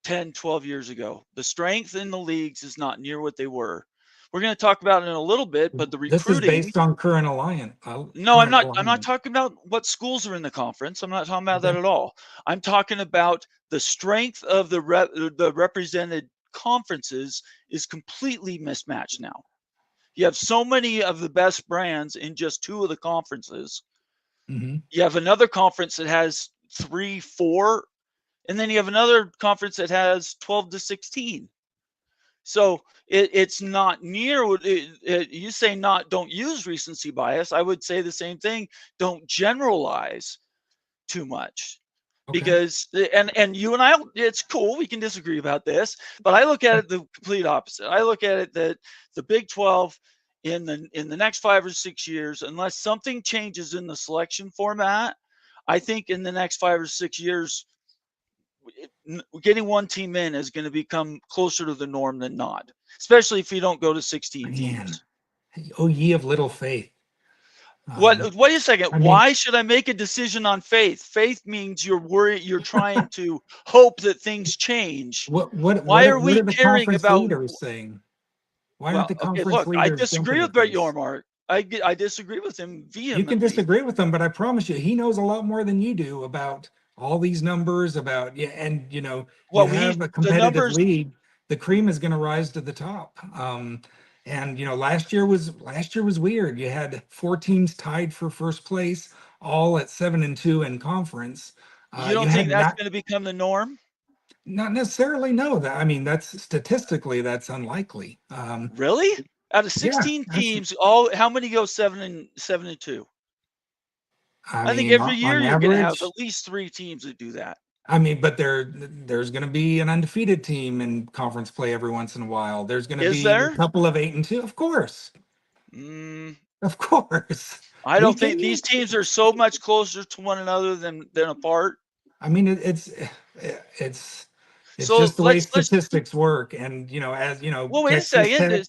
10, 12 years ago. The strength in the leagues is not near what they were. we're going to talk about it in a little bit, but the This is recruiting. based on current alliance. No, I'm not talking about what schools are in the conference. I'm not talking about that Okay. at all. I'm talking about the strength of the represented conferences is completely mismatched now. You have so many of the best brands in just 2 of the conferences. Mm-hmm. You have another conference that has 3, 4, and then you have another conference that has 12 to 16. So it's not near what you say. Not don't use recency bias. I would say the same thing. Don't generalize too much, Okay. because and you and I, it's cool. We can disagree about this, but I look at it the complete opposite. I look at it that the Big 12 in the next 5 or 6 years, unless something changes in the selection format, I think in the next 5 or 6 years, getting one team in is going to become closer to the norm than not, especially if you don't go to 16 Man, teams. oh ye of little faith. Wait a second. I mean, Why should I make a decision on faith? Faith means you're worried, you're trying to hope that things change. Why are what we are the caring conference about? leaders saying? Why aren't Well, the okay, conference look, I leaders jumping disagree at with Brett this? Yormark. I disagree with him You can vehemently. disagree with him, but I promise you, he knows a lot more than you do about all these numbers. About, yeah, and you Well, have a the competitive numbers. league. The cream is going to rise to the top. And last year was weird. You had 4 teams tied for first place, all at 7-2 in conference. You You don't think had that's not going to become the norm? not necessarily, no. That, I mean, that's statistically that's unlikely. Really? Out of Yeah, 16 that's. teams, all how many go 7-2? I I think mean, every on year you're going to have average. at least 3 teams that do that. I mean, but there's going to be an undefeated team in conference play every once in a while. There's going to Is be a there? couple of 8-2, of course, Mm, of course. I We don't can. think these teams are so much closer to one another than apart. I mean, it's it's So just the way let's. statistics work, and as Well, wait a Texas second. Tech.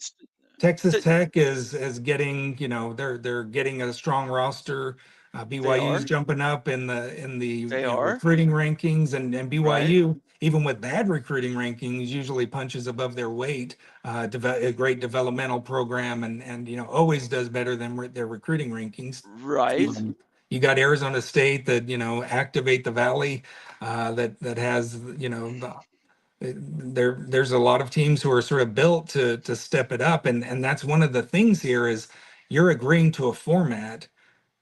Texas Th- Tech is getting, they're getting a strong roster. they BYU's are. jumping up in the They are. recruiting rankings, and Right. BYU, even with bad recruiting rankings, usually punches above their weight. A great developmental program, and always does better than their recruiting rankings. Right. You got Arizona State that activate the Valley, that has there's a lot of teams who are sort of built to step it up, and that's one of the things here is you're agreeing to a format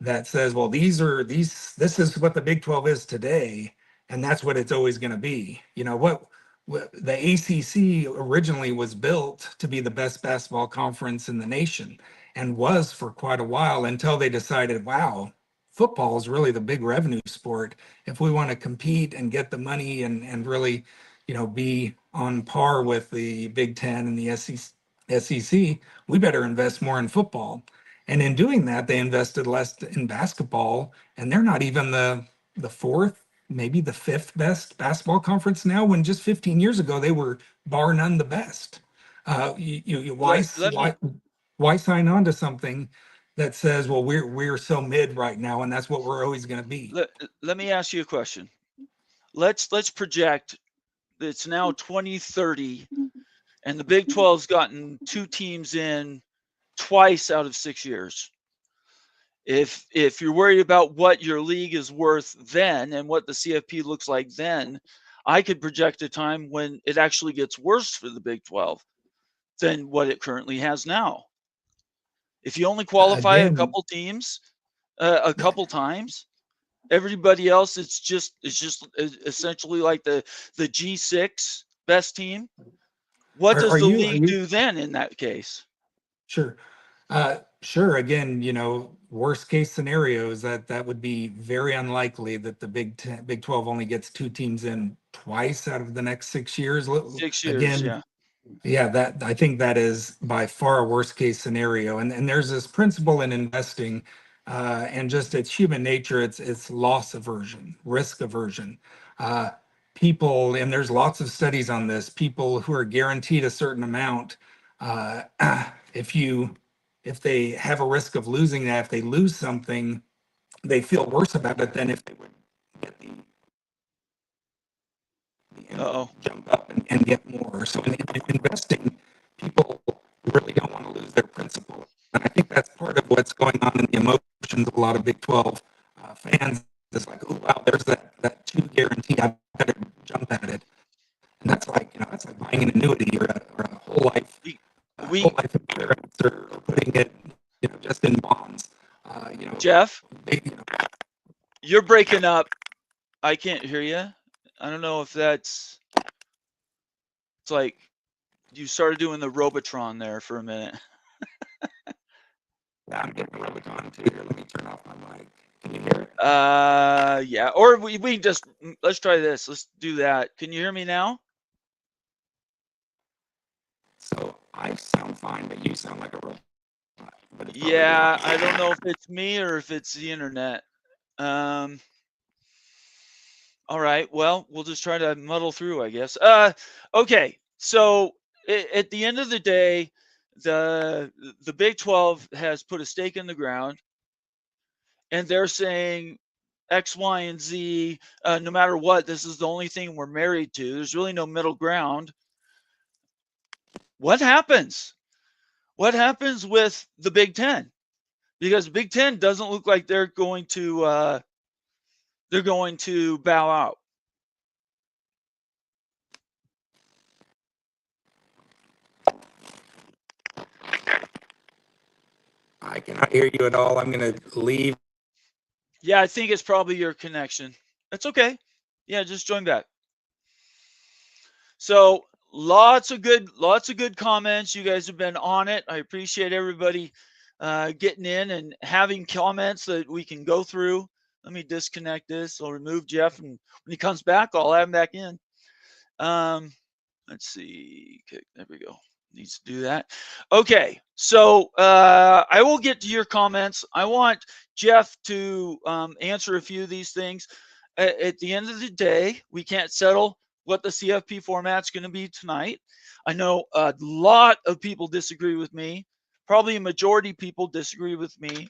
that says, well, this is what the Big 12 is today, and that's what it's always going to be. What the ACC originally was built to be the best basketball conference in the nation, and was for quite a while, until they decided, wow, football is really the big revenue sport. If we want to compete and get the money and really, be on par with the Big Ten and the SEC, we better invest more in football. And in doing that, they invested less in basketball, and they're not even the fourth, maybe the fifth best basketball conference now, when just 15 years ago they were bar none the best. Why Let me why sign on to something that says, well, we're so mid right now, and that's what we're always going to be? let, let me ask you a question. Let's project. It's now 2030, and the Big 12's gotten 2 teams in twice out of 6 years. If you're worried about what your league is worth then and what the CFP looks like then, I could project a time when it actually gets worse for the Big 12 than what it currently has now. If you only qualify a Again, couple teams, a couple times, everybody else, it's just essentially like the G6 best team. What does are the you are league you do then in that case? sure? Sure. Again, worst case scenarios, that would be very unlikely that the Big 12 only gets 2 teams in twice out of the next 6 years. 6 years, Again, yeah. yeah, that I think that is by far a worst case scenario. And there's this principle in investing, and just it's human nature. It's loss aversion, risk aversion. Uh, People, and there's lots of studies on this. People who are guaranteed a certain amount, uh, if you if they have a risk of losing that, if they lose something, they feel worse about it than if they would get the Uh-oh. jump up and get more. So in investing, people really don't want to lose their principle. And I think that's part of what's going on in the emotions of a lot of Big 12 fans. It's like, oh wow, there's that 2 guarantee. I've got to jump at it. And that's like, that's like buying an annuity or a whole life insurance or putting it, just in bonds. Jeff, They, you're breaking up. I can't hear you. I don't know if it's like you started doing the Robotron there for a minute. Yeah, I'm getting a Robotron too here. Let me turn off my mic. Can you hear it? Yeah. Or we can just, let's try this. Let's do that. Can you hear me now? So I sound fine, but you sound like a robot. Yeah, I don't know if it's me or if it's the internet. All right. Well, we'll just try to muddle through, I guess. Okay. So at the end of the day, the Big 12 has put a stake in the ground, and they're saying X, Y, and Z. No matter what, this is the only thing we're married to. There's really no middle ground. What happens? What happens with the Big Ten? Because the Big Ten doesn't look like they're going to bow out. I cannot hear you at all. I'm going to leave. Yeah, I think it's probably your connection. That's okay. Yeah, just join back. So lots of good comments. You guys have been on it. I appreciate everybody getting in and having comments that we can go through. Let me disconnect this. I'll remove Jeff, and when he comes back, I'll add him back in. Let's see. Okay, there we go. Needs to do that. Okay, so I will get to your comments. I want Jeff to answer a few of these things. At the end of the day, we can't settle what the CFP format's going to be tonight. I know a lot of people disagree with me. Probably a majority of people disagree with me.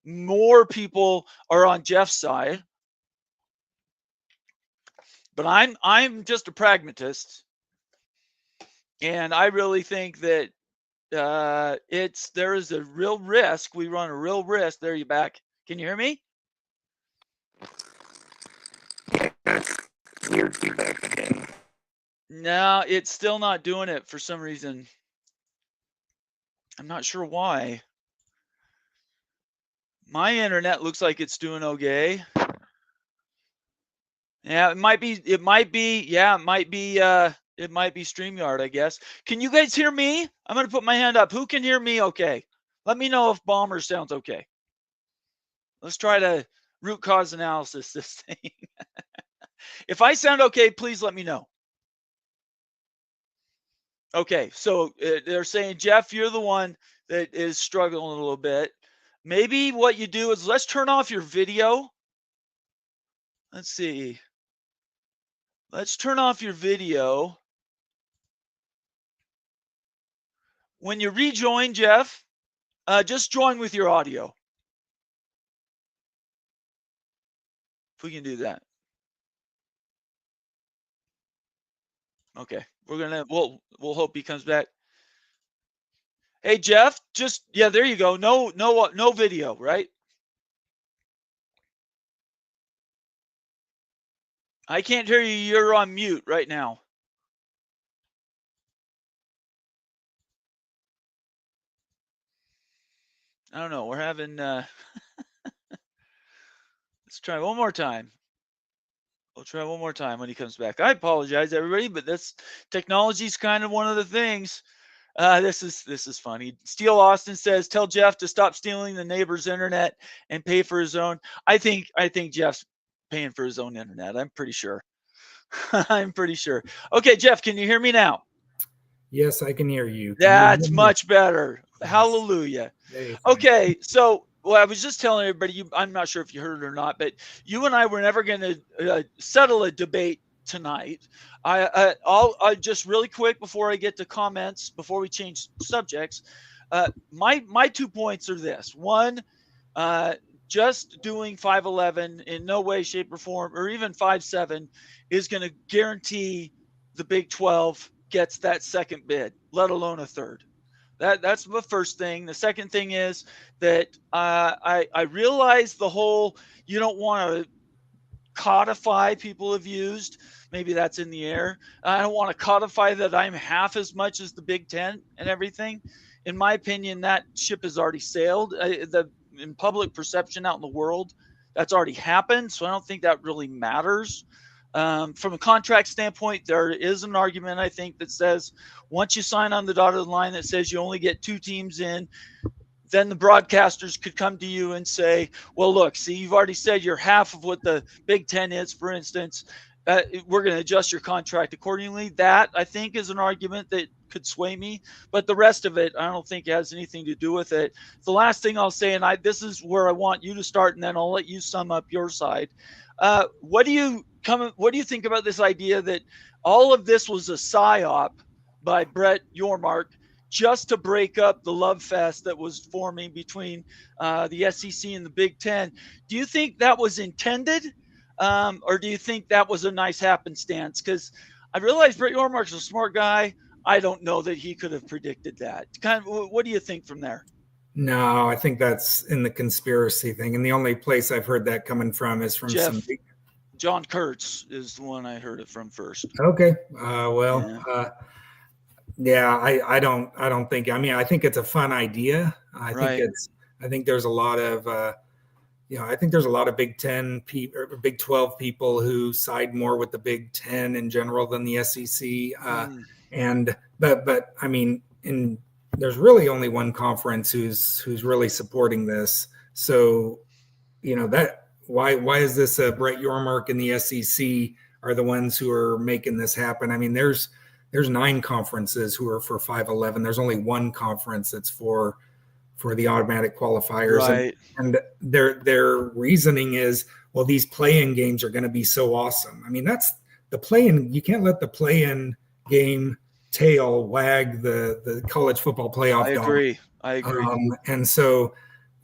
More people are on Jeff's side, but I'm just a pragmatist, and I really think that there is a real risk. We run a real risk. There, you back? Can you hear me? Weird feedback again. No, it's still not doing it for some reason. I'm not sure why. My internet looks like it's doing okay. Yeah, it might be. Yeah, it might be. It might be StreamYard, I guess. Can you guys hear me? I'm gonna put my hand up. Who can hear me? Okay. Let me know if Bomber sounds okay. Let's try to root cause analysis this thing. If I sound okay, please let me know. Okay, so they're saying, Jeff, you're the one that is struggling a little bit. Maybe what you do is let's turn off your video. Let's see. Let's turn off your video. When you rejoin, Jeff, just join with your audio. If we can do that. Okay, we'll hope he comes back. Hey Jeff, there you go. No video, right? I can't hear you. You're on mute right now. I don't know. We're having let's try one more time. We'll try one more time when he comes back. I apologize, everybody, but this technology is kind of one of the things. This is funny. Steel Austin says, "Tell Jeff to stop stealing the neighbor's internet and pay for his own." I think Jeff's paying for his own internet. I'm pretty sure. I'm pretty sure. Okay, Jeff, can you hear me now? Yes, I can hear you. That's much better. Yes. Hallelujah. Okay, so I was just telling everybody, I'm not sure if you heard it or not, but you and I were never going to settle a debate tonight. I'll just really quick before I get to comments, before we change subjects. My 2 points are this: one, just doing 5'11" in no way, shape, or form, or even 5'7", is going to guarantee the Big 12 gets that second bid, let alone a third. That's the first thing. The second thing is that I realize the whole, you don't want to codify people have used. Maybe that's in the air. I don't want to codify that I'm half as much as the Big Ten and everything. In my opinion, that ship has already sailed. In public perception out in the world, that's already happened. So I don't think that really matters. From a contract standpoint, there is an argument, I think, that says once you sign on the dotted line that says you only get 2 teams in, then the broadcasters could come to you and say, well, look, see, you've already said you're half of what the Big Ten is, for instance. We're going to adjust your contract accordingly. That, I think, is an argument that could sway me. But the rest of it, I don't think has anything to do with it. The last thing I'll say, and this is where I want you to start, and then I'll let you sum up your side. What do you think about this idea that all of this was a psyop by Brett Yormark just to break up the love fest that was forming between the SEC and the Big Ten? Do you think that was intended, or do you think that was a nice happenstance? Because I realize Brett Yormark's a smart guy. I don't know that he could have predicted that. What do you think from there? No, I think that's in the conspiracy thing. And the only place I've heard that coming from is from John Kurtz is the one I heard it from first. Okay. I don't think, I think it's a fun idea. I think there's a lot of, I think there's a lot of Big 10 people or Big 12 people who side more with the Big 10 in general than the SEC. There's really only one conference who's really supporting this. So, why is this Brett Yormark and the SEC are the ones who are making this happen? I mean, there's 9 conferences who are for 5-11. There's only one conference that's for the automatic qualifiers. Right. And their reasoning is, well, these play-in games are going to be so awesome. I mean, that's the play-in. You can't let the play-in game tail wag the college football playoff. I agree. And so,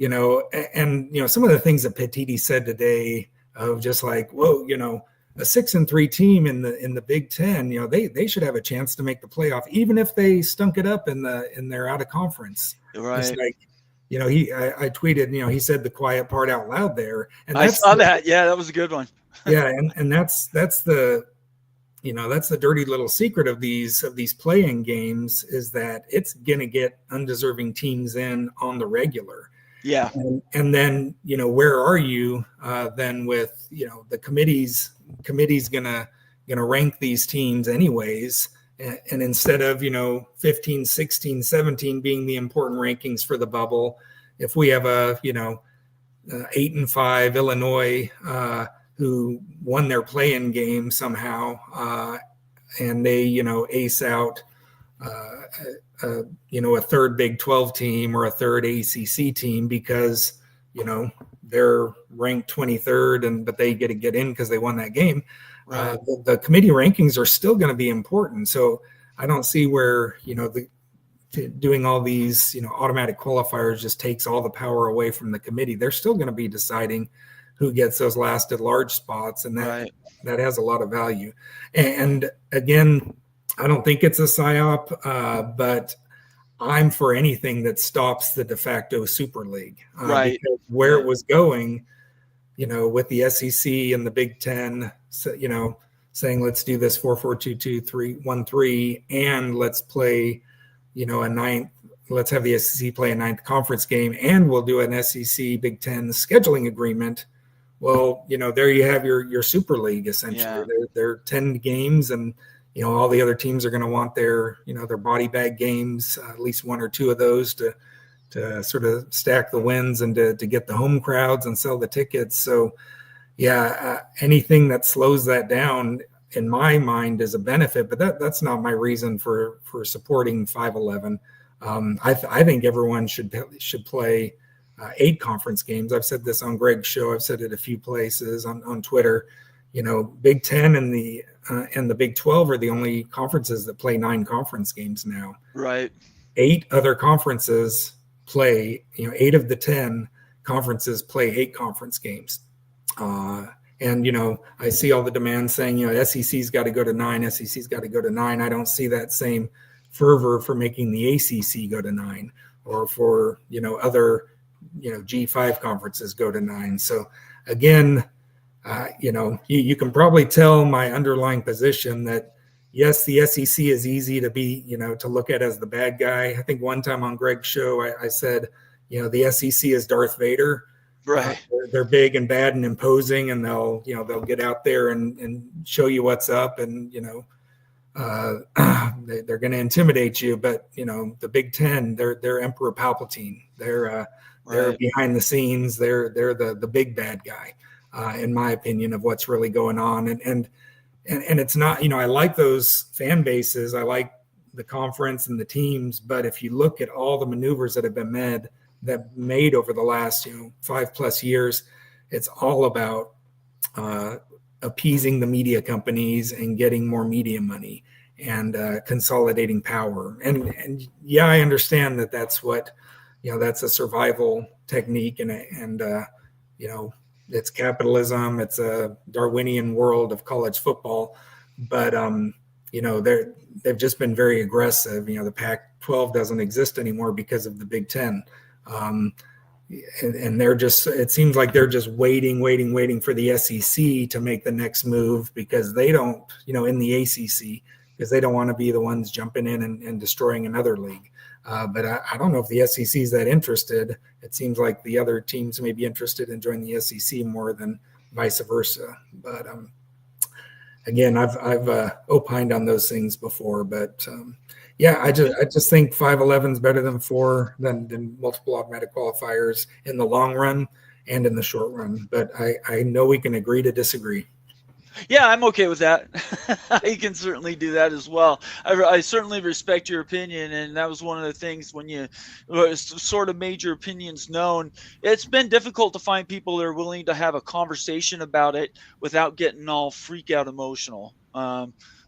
some of the things that Petitti said today of just like, whoa, a 6-3 team in the Big Ten, they should have a chance to make the playoff, even if they stunk it up in their out of conference. Right. It's like, I tweeted, he said the quiet part out loud there. And I saw that. Yeah, that was a good one. Yeah. And that's the, that's the dirty little secret of these play-in games, is that it's going to get undeserving teams in on the regular. Yeah. And then, where are you then with, the committee's gonna rank these teams anyways. And instead of, 15, 16, 17 being the important rankings for the bubble, if we have 8-5 Illinois who won their play-in game somehow, and they, ace out a third Big 12 team or a third ACC team because, they're ranked 23rd but they get to get in because they won that game. Right. The committee rankings are still going to be important. So I don't see where, doing all these, automatic qualifiers just takes all the power away from the committee. They're still going to be deciding who gets those last at large spots. And that has a lot of value. And again, I don't think it's a psyop, but I'm for anything that stops the de facto Super League. Because where it was going, with the SEC and the Big Ten, saying let's do this 4-4-2-2-3-1-3, and let's play, let's have the SEC play a 9th conference game, and we'll do an SEC Big Ten scheduling agreement. Well, there you have your Super League essentially. Yeah. They're 10 games, and all the other teams are going to want their body bag games, at least 1 or 2 of those to sort of stack the wins and to get the home crowds and sell the tickets. So, anything that slows that down, in my mind, is a benefit. But that's not my reason for supporting 5-11. I think everyone should play 8 conference games. I've said this on Greg's show. I've said it a few places on Twitter. Big 10 and the Big 12 are the only conferences that play 9 conference games now. Right. 8 other conferences play, 8 of the 10 conferences play 8 conference games. And, I see all the demands saying, SEC's got to go to 9, SEC's got to go to 9. I don't see that same fervor for making the ACC go to 9, or for, other, G5 conferences go to 9. So again, you can probably tell my underlying position that, yes, the SEC is easy to be, to look at as the bad guy. I think one time on Greg's show, I said, the SEC is Darth Vader. Right. They're big and bad and imposing, and they'll get out there and show you what's up, and they're going to intimidate you. But the Big Ten, they're Emperor Palpatine. They're behind the scenes. They're the big bad guy, in my opinion, of what's really going on. And it's not, I like those fan bases. I like the conference and the teams. But if you look at all the maneuvers that have been made over the last 5+ years, it's all about appeasing the media companies and getting more media money and consolidating power. And yeah, I understand that that's what that's a survival technique, and it's capitalism. It's a Darwinian world of college football, but they've just been very aggressive. The Pac-12 doesn't exist anymore because of the Big Ten. And it seems like they're just waiting for the SEC to make the next move, because they don't, in the ACC, because they don't want to be the ones jumping in and destroying another league. But I don't know if the SEC is that interested. It seems like the other teams may be interested in joining the SEC more than vice versa. But again, I've opined on those things before, but yeah, I just think 5-11 is better than 4 than multiple automatic qualifiers in the long run and in the short run. But I know we can agree to disagree. Yeah, I'm okay with that. I can certainly do that as well. I certainly respect your opinion, and that was one of the things when you sort of made your opinions known. It's been difficult to find people that are willing to have a conversation about it without getting all freak out emotional.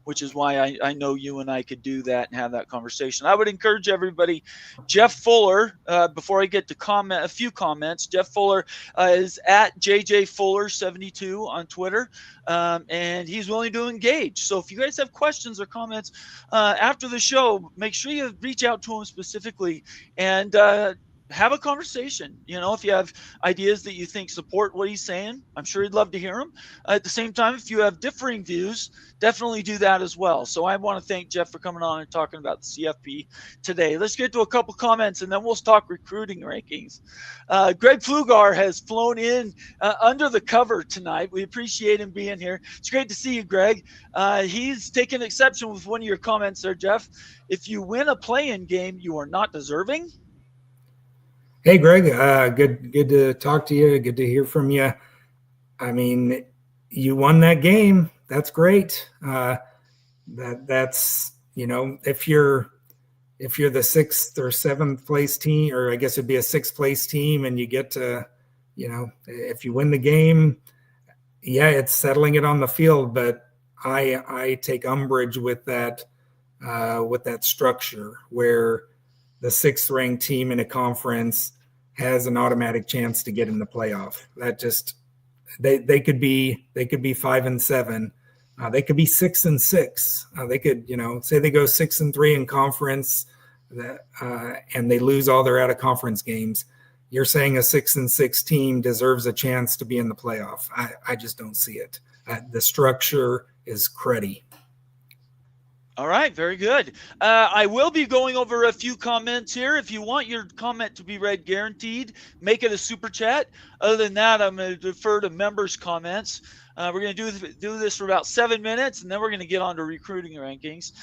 Which is why I know you and I could do that and have that conversation. I would encourage everybody. Jeff Fuller, before I get to a few comments, Jeff Fuller is at JJFuller72 on Twitter, and he's willing to engage. So if you guys have questions or comments after the show, make sure you reach out to him specifically and have a conversation. If you have ideas that you think support what he's saying, I'm sure he'd love to hear them. At the same time, if you have differing views, definitely do that as well. So I want to thank Jeff for coming on and talking about the CFP today. Let's get to a couple comments, and then we'll talk recruiting rankings. Greg Pflugar has flown in under the cover tonight. We appreciate him being here. It's great to see you, Greg. He's taken exception with one of your comments there, Jeff. If you win a play-in game, you are not deserving. Hey, Greg, good to talk to you. Good to hear from you. I mean, you won that game. That's great. That's if you're the 6th or 7th place team, or I guess it'd be a 6th place team, and you get to, if you win the game, yeah, it's settling it on the field. But I take umbrage with that structure where the 6th ranked team in a conference has an automatic chance to get in the playoff. That just, they could be 5-7. They could be 6-6. They could, say they go 6-3 in conference, and they lose all their out of conference games. You're saying a 6-6 team deserves a chance to be in the playoff. I just don't see it. The structure is cruddy. All right, very good. I will be going over a few comments here. If you want your comment to be read guaranteed, make it a super chat. Other than that, I'm going to defer to members' comments. We're going to do this for about 7 minutes, and then we're going to get on to recruiting rankings.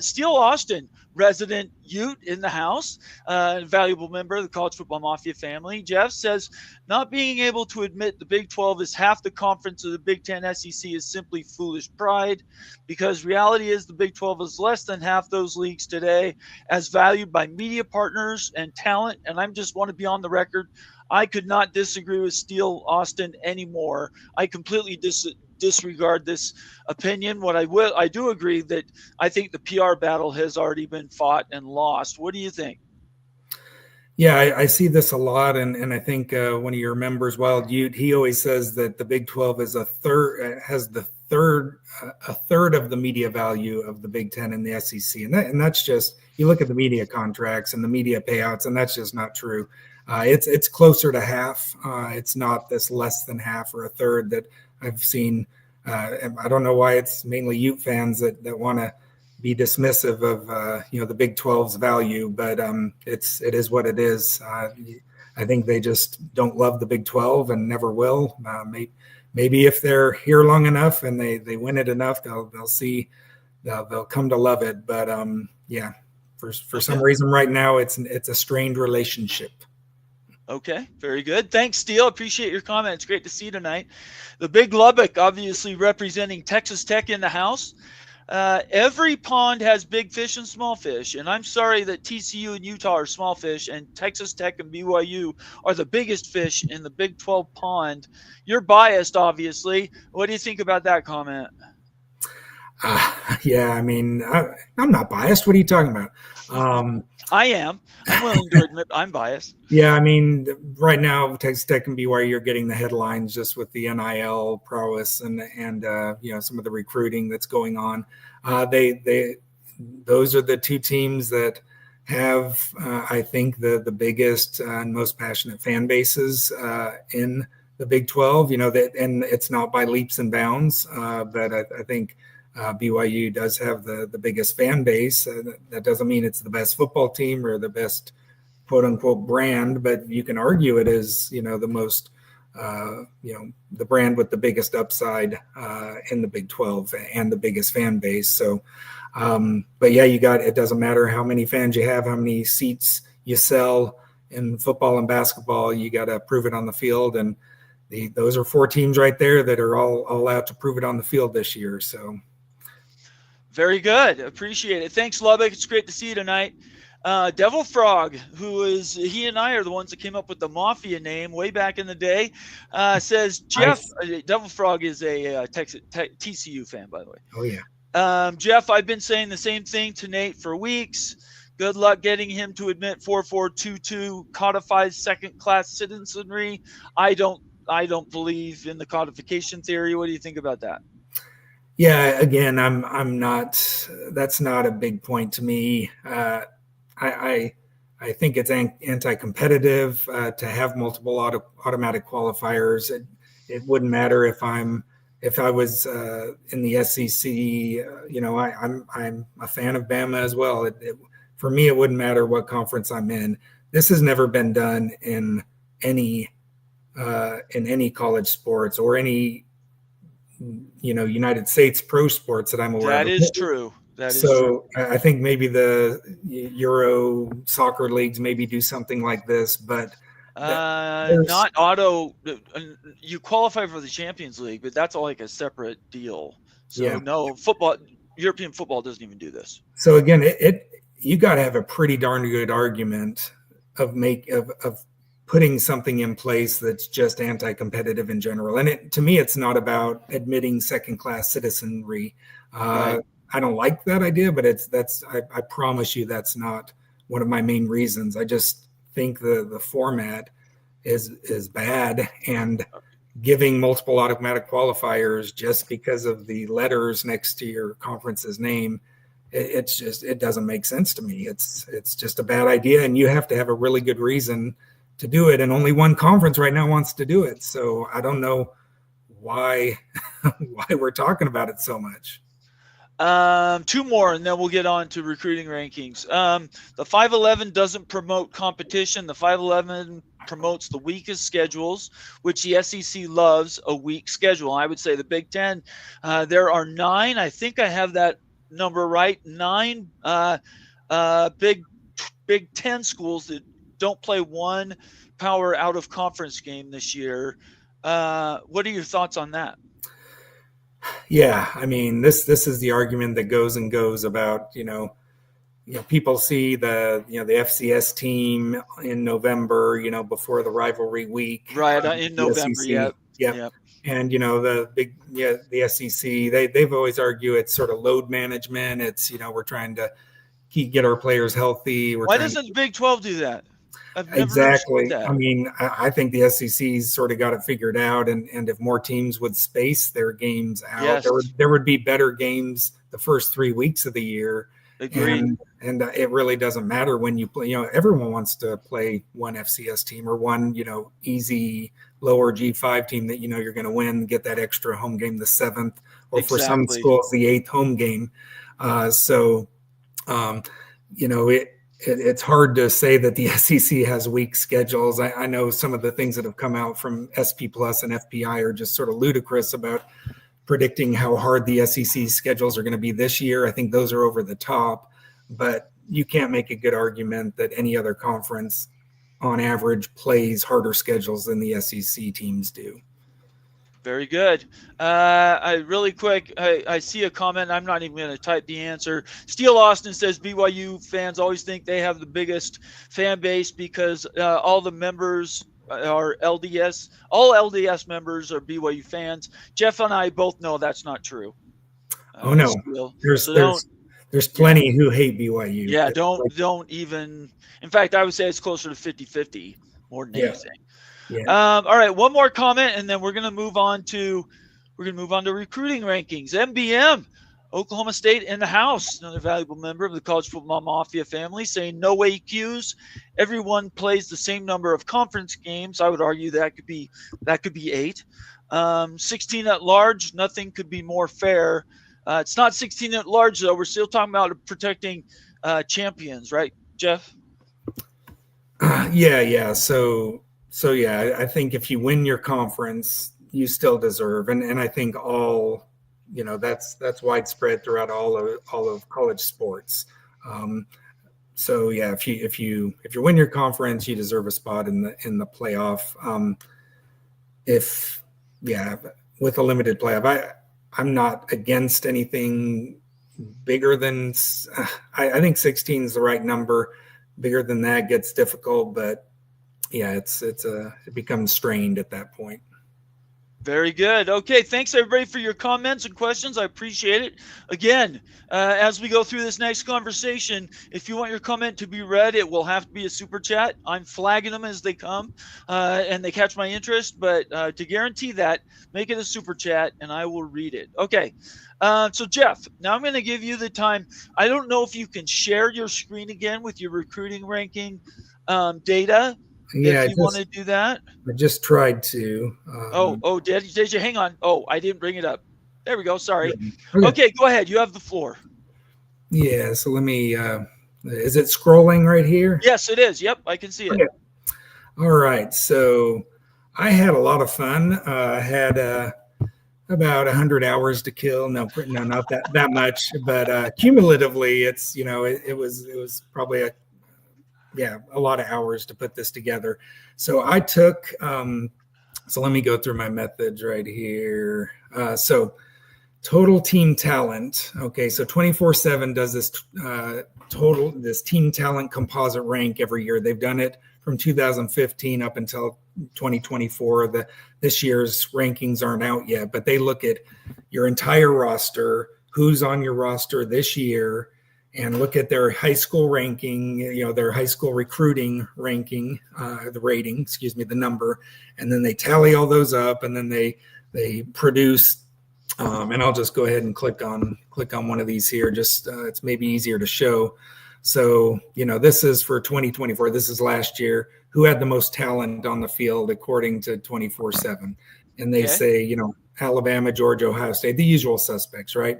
Steele Austin, resident Ute in the house, valuable member of the College Football Mafia family. Jeff says, not being able to admit the Big 12 is half the conference of the Big 10 SEC is simply foolish pride, because reality is the Big 12 is less than half those leagues today, as valued by media partners and talent. And I just want to be on the record, I could not disagree with Steele Austin anymore. I completely disregard this opinion. I do agree that I think the PR battle has already been fought and lost. What do you think? Yeah, I see this a lot, and I think one of your members, Wild Ute, he always says that the Big 12 is a third of the media value of the Big 10 and the SEC, and that's just, you look at the media contracts and the media payouts, and that's just not true. It's closer to half. It's not this less than half or a third that I've seen. I don't know why it's mainly Ute fans that want to be dismissive of the Big 12's value, but it is what it is. I think they just don't love the Big 12 and never will. Maybe if they're here long enough and they win it enough, they'll come to love it. But for some reason right now it's a strained relationship. Okay, very good. Thanks, Steele. Appreciate your comment. It's great to see you tonight. The Big Lubbock, obviously representing Texas Tech in the house. Every pond has big fish and small fish, and I'm sorry that TCU and Utah are small fish, and Texas Tech and BYU are the biggest fish in the Big 12 pond. You're biased, obviously. What do you think about that comment? Yeah, I mean, I'm not biased. What are you talking about? I am. I'm willing to admit I'm biased. Yeah, I mean, right now, Texas Tech and BYU, you're getting the headlines just with the NIL prowess and some of the recruiting that's going on. Those are the two teams that have, I think, the biggest and most passionate fan bases in the Big 12. And it's not by leaps and bounds, but I think BYU does have the biggest fan base. That doesn't mean it's the best football team or the best quote unquote brand, but you can argue it is, the most, the brand with the biggest upside in the Big 12 and the biggest fan base. So, but yeah, it doesn't matter how many fans you have, how many seats you sell in football and basketball, you got to prove it on the field. And those are four teams right there that are all out to prove it on the field this year. So. Very good. Appreciate it. Thanks, Lubbock. It's great to see you tonight. Devil Frog, he and I are the ones that came up with the Mafia name way back in the day, says, Jeff, Devil Frog is a TCU fan, by the way. Oh, yeah. Jeff, I've been saying the same thing to Nate for weeks. Good luck getting him to admit 4422 codifies second-class citizenry. I don't believe in the codification theory. What do you think about that? Yeah, again, I'm not. That's not a big point to me. I think it's anti-competitive to have multiple automatic qualifiers. It wouldn't matter if I was in the SEC. I'm a fan of Bama as well. For me, it wouldn't matter what conference I'm in. This has never been done in any college sports or any United States pro sports that I'm aware of. That is true. So I think maybe the Euro soccer leagues maybe do something like this, but not auto. You qualify for the Champions League, but that's all like a separate deal. So no, European football doesn't even do this. So again, you got to have a pretty darn good argument of putting something in place that's just anti-competitive in general. And to me, it's not about admitting second-class citizenry. Right. I don't like that idea, but I promise you that's not one of my main reasons. I just think the format is bad, and giving multiple automatic qualifiers just because of the letters next to your conference's name, it doesn't make sense to me. It's just a bad idea, and you have to have a really good reason to do it, and only one conference right now wants to do it. So I don't know why we're talking about it so much. Two more, and then we'll get on to recruiting rankings. The 511 doesn't promote competition. The 511 promotes the weakest schedules, which the SEC loves a weak schedule. I would say the Big Ten, there are 9. I think I have that number right. 9 Big Ten schools that don't play one power out of conference game this year. What are your thoughts on that? Yeah, I mean, this is the argument that goes about, people see the FCS team in November, before the rivalry week. Right, in November, SEC. Yeah. And, the SEC, they've always argued it's sort of load management. It's, we're trying to get our players healthy. Why doesn't the Big 12 do that? I've never understood Exactly. that. I mean, I think the SEC's sort of got it figured out, and if more teams would space their games out, Yes. there would be better games the first 3 weeks of the year. Agreed. And it really doesn't matter when you play. Everyone wants to play one FCS team or one, easy lower G5 team that you're going to win, get that extra home game, the 7th, or for some Exactly. schools the 8th home game. It's hard to say that the SEC has weak schedules. I know some of the things that have come out from SP Plus and FPI are just sort of ludicrous about predicting how hard the SEC schedules are going to be this year. I think those are over the top, but you can't make a good argument that any other conference on average plays harder schedules than the SEC teams do. Very good. I see a comment. I'm not even going to type the answer. Steel Austin says BYU fans always think they have the biggest fan base because all the members are LDS. All LDS members are BYU fans. Jeff and I both know that's not true. Oh no, Steel. there's plenty who hate BYU. Yeah, don't even. In fact, I would say it's closer to 50-50 more than anything. Yeah. All right, one more comment, and then we're going to move on to recruiting rankings. MBM, Oklahoma State in the house, another valuable member of the College Football Mafia family, saying no AQs. Everyone plays the same number of conference games. I would argue that could be 8. 16 at large, nothing could be more fair. It's not 16 at large though. We're still talking about protecting champions, right, Jeff? Yeah. So yeah, I think if you win your conference, you still deserve, and I think that's widespread throughout all of college sports. So yeah, if you win your conference, you deserve a spot in the playoff. With a limited playoff, I'm not against anything bigger than. I think 16 is the right number. Bigger than that gets difficult, but yeah, it becomes strained at that point. Very good. Okay, thanks everybody for your comments and questions. I appreciate it. Again, as we go through this next conversation, if you want your comment to be read, it will have to be a super chat. I'm flagging them as they come and they catch my interest, but to guarantee that, make it a super chat and I will read it. Okay, so Jeff, now I'm going to give you the time. I don't know if you can share your screen again with your recruiting ranking data. Yeah, if you want to do that. I just tried to. Did you? Hang on. Oh, I didn't bring it up. There we go. Sorry. Okay, go ahead. You have the floor. Yeah, so let me, is it scrolling right here? Yes, it is. Yep, I can see it. Okay. All right, so I had a lot of fun. I had about 100 hours to kill. No, not that much, but cumulatively, it's, it was probably a lot of hours to put this together. So I took, so let me go through my methods right here. So total team talent. Okay, so 24/7 does this team talent composite rank every year. They've done it from 2015 up until 2024. This year's rankings aren't out yet, but they look at your entire roster, who's on your roster this year, and look at their high school ranking, their high school recruiting ranking, the number, and then they tally all those up, and then they produce. And I'll just go ahead and click on one of these here. Just it's maybe easier to show. So this is for 2024. This is last year. Who had the most talent on the field according to 24/7? And they say Alabama, Georgia, Ohio State, the usual suspects, right?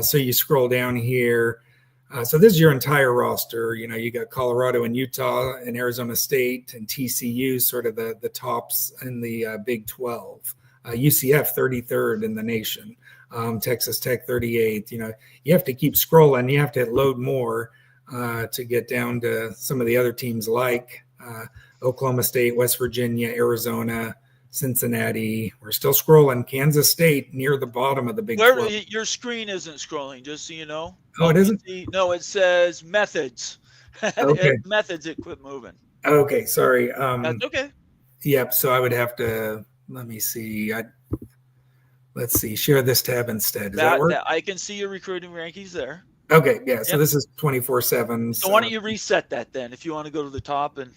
So you scroll down here. So this is your entire roster. You got Colorado and Utah and Arizona State and TCU, sort of the tops in the Big 12. UCF 33rd in the nation. Texas Tech 38th. You have to keep scrolling. You have to load more to get down to some of the other teams like Oklahoma State, West Virginia, Arizona, Cincinnati. We're still scrolling. Kansas State near the bottom of the Big 12. Your screen isn't scrolling, just so you know. Oh, it isn't? No, it says methods. Okay. Methods, it quit moving. Okay, sorry. That's okay. Yep, so I would have to, let me see. Let's see, share this tab instead. Does that work? I can see your recruiting rankings there. Okay, yeah. So Yep. this is 24/7. So why don't you reset that then, if you want to go to the top and.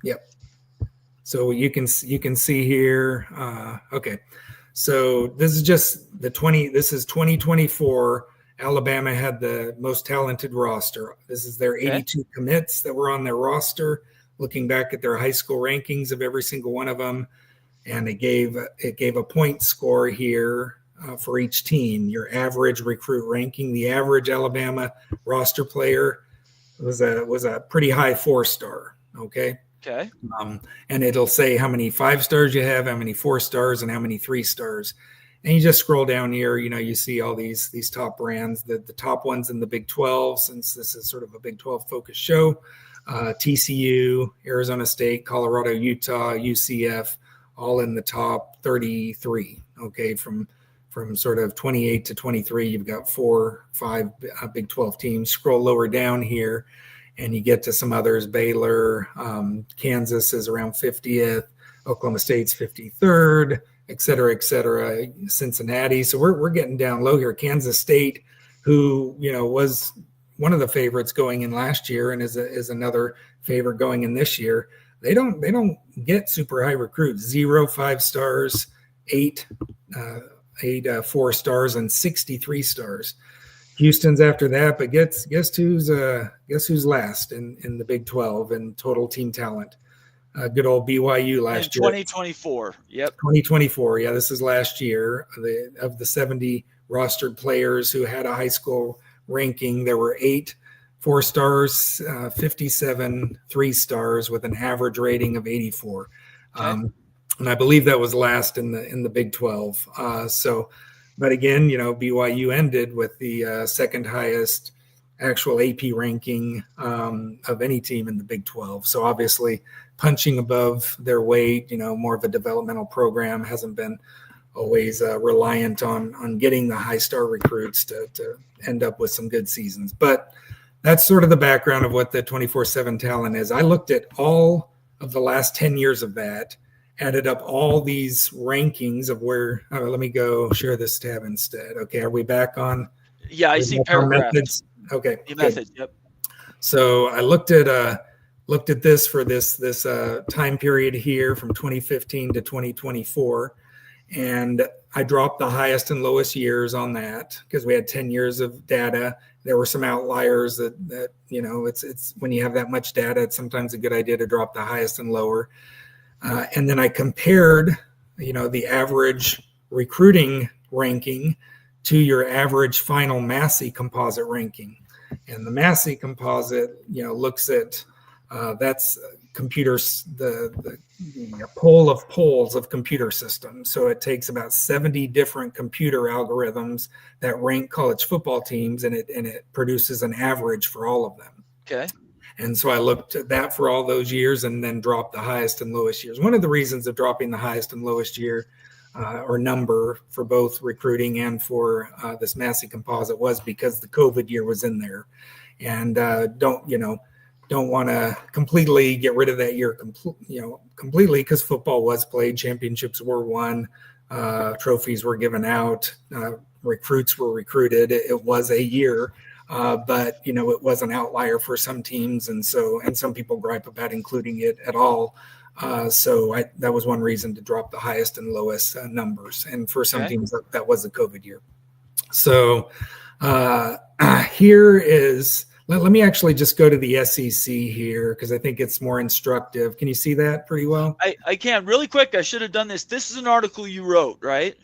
Yep. So you can see here. Okay, so this is just the 20. This is 2024. Alabama had the most talented roster. This is their 82 commits that were on their roster. Looking back at their high school rankings of every single one of them, and it gave a point score here for each team. Your average recruit ranking. The average Alabama roster player was a pretty high 4-star. Okay. Okay. And it'll say how many 5 stars you have, how many 4 stars, and how many 3 stars. And you just scroll down here, you see all these top brands, the top ones in the Big 12, since this is sort of a Big 12 focused show. TCU, Arizona State, Colorado, Utah, UCF, all in the top 33. Okay, from sort of 28 to 23, you've got 5 Big 12 teams. Scroll lower down here, and you get to some others. Baylor, Kansas is around 50th, Oklahoma State's 53rd, et cetera, Cincinnati. So we're getting down low here. Kansas State, who was one of the favorites going in last year and is another favorite going in this year. They don't get super high recruits. 0 5 stars, 8 4 stars, and 63 stars. Houston's after that, but guess who's last in the Big 12 in total team talent? Good old BYU last year. 2024. Yep. 2024. Yeah, this is last year. Of the 70 rostered players who had a high school ranking, there were 8 4 stars, 57 3 stars with an average rating of 84. Okay. And I believe that was last in the Big 12. But again, BYU ended with the second highest actual AP ranking of any team in the Big 12. So obviously punching above their weight, more of a developmental program, hasn't been always reliant on getting the high star recruits to end up with some good seasons. But that's sort of the background of what the 24/7 talent is. I looked at all of the last 10 years of that, added up all these rankings of where, let me go share this tab instead. Okay. Are we back on? Yeah, I see paragraphs. Methods? Okay. The methods, yep. So I looked at this for this time period here from 2015 to 2024. And I dropped the highest and lowest years on that because we had 10 years of data. There were some outliers that it's when you have that much data, it's sometimes a good idea to drop the highest and lower. And then I compared, the average recruiting ranking to your average final Massey composite ranking. And the Massey composite, looks at that's computers, the poll of polls of computer systems. So it takes about 70 different computer algorithms that rank college football teams, and it produces an average for all of them. Okay. And so I looked at that for all those years and then dropped the highest and lowest years. One of the reasons of dropping the highest and lowest year or number for both recruiting and for this Massey composite was because the COVID year was in there. And don't want to completely get rid of that year completely, because football was played, championships were won, trophies were given out, recruits were recruited. It was a year. But it was an outlier for some teams, and some people gripe about including it at all. So that was one reason to drop the highest and lowest numbers. And for some teams, that was the COVID year. So here is. Let me actually just go to the SEC here because I think it's more instructive. Can you see that pretty well? I can. Really quick, I should have done this. This is an article you wrote, right?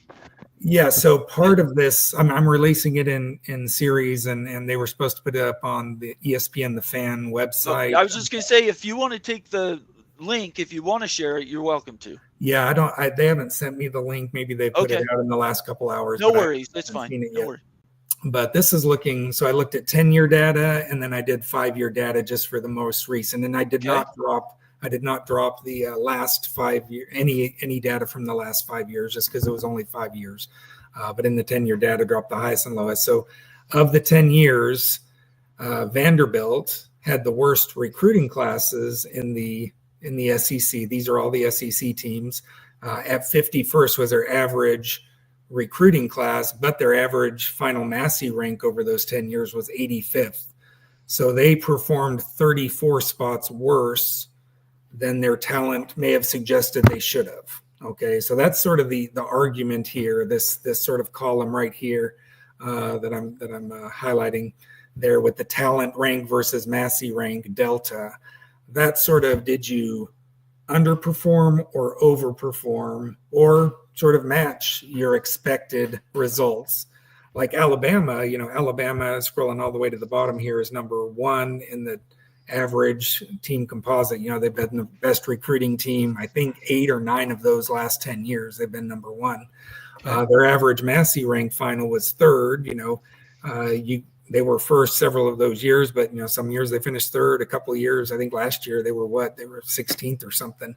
Yeah, so part of this, I'm releasing it in series, and they were supposed to put it up on the ESPN The Fan website. I was just going to say, if you want to take the link, if you want to share it, you're welcome to. Yeah, they haven't sent me the link. Maybe they put it out in the last couple hours. No worries, that's fine. No worries. But this is looking, so I looked at 10-year data, and then I did 5-year data just for the most recent, and I did not drop the last 5 year any data from the last 5 years just because it was only 5 years. But in the 10-year data, dropped the highest and lowest. So of the 10 years, Vanderbilt had the worst recruiting classes in the SEC. These are all the SEC teams. At 51st was their average recruiting class, but their average final Massey rank over those 10 years was 85th. So they performed 34 spots worse than their talent may have suggested they should have. Okay, so that's sort of the argument here. This sort of column right here that I'm highlighting there with the talent rank versus Massey rank delta. That sort of, did you underperform or overperform or sort of match your expected results? Like Alabama, Alabama, scrolling all the way to the bottom here, is number one in the average team composite. They've been the best recruiting team, I think 8 or 9 of those last 10 years. They've been number one. Their average Massey rank final was third. They were first several of those years, but some years they finished third. A couple of years, I think last year they were 16th or something.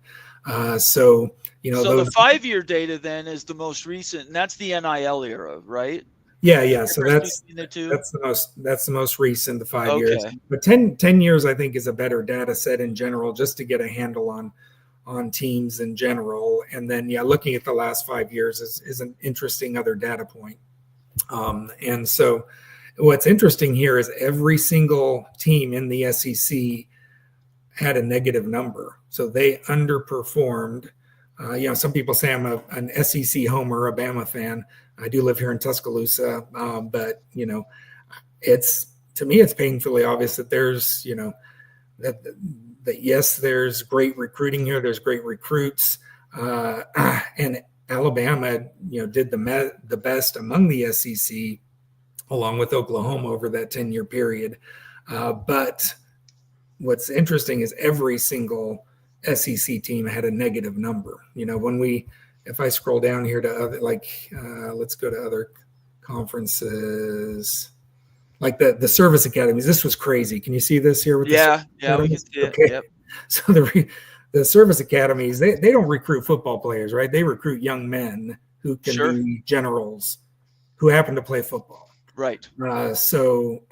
So the 5-year data then is the most recent, and that's the NIL era, right? Yeah. So that's the most recent, the 5 years. But 10 years, I think, is a better data set in general, just to get a handle on teams in general. And then, looking at the last 5 years is an interesting other data point. And so what's interesting here is every single team in the SEC had a negative number. So they underperformed. Some people say I'm an SEC homer, a Bama fan. I do live here in Tuscaloosa, but to me it's painfully obvious that there's that yes, there's great recruiting here. There's great recruits, and Alabama did the best among the SEC, along with Oklahoma over that 10-year period. But what's interesting is every single SEC team had a negative number. If I scroll down here to other, let's go to other conferences, like the service academies. This was crazy. Can you see this here? With we can see it. Okay. Yep. So the service academies, they don't recruit football players, right? They recruit young men who can be generals, who happen to play football. Right. So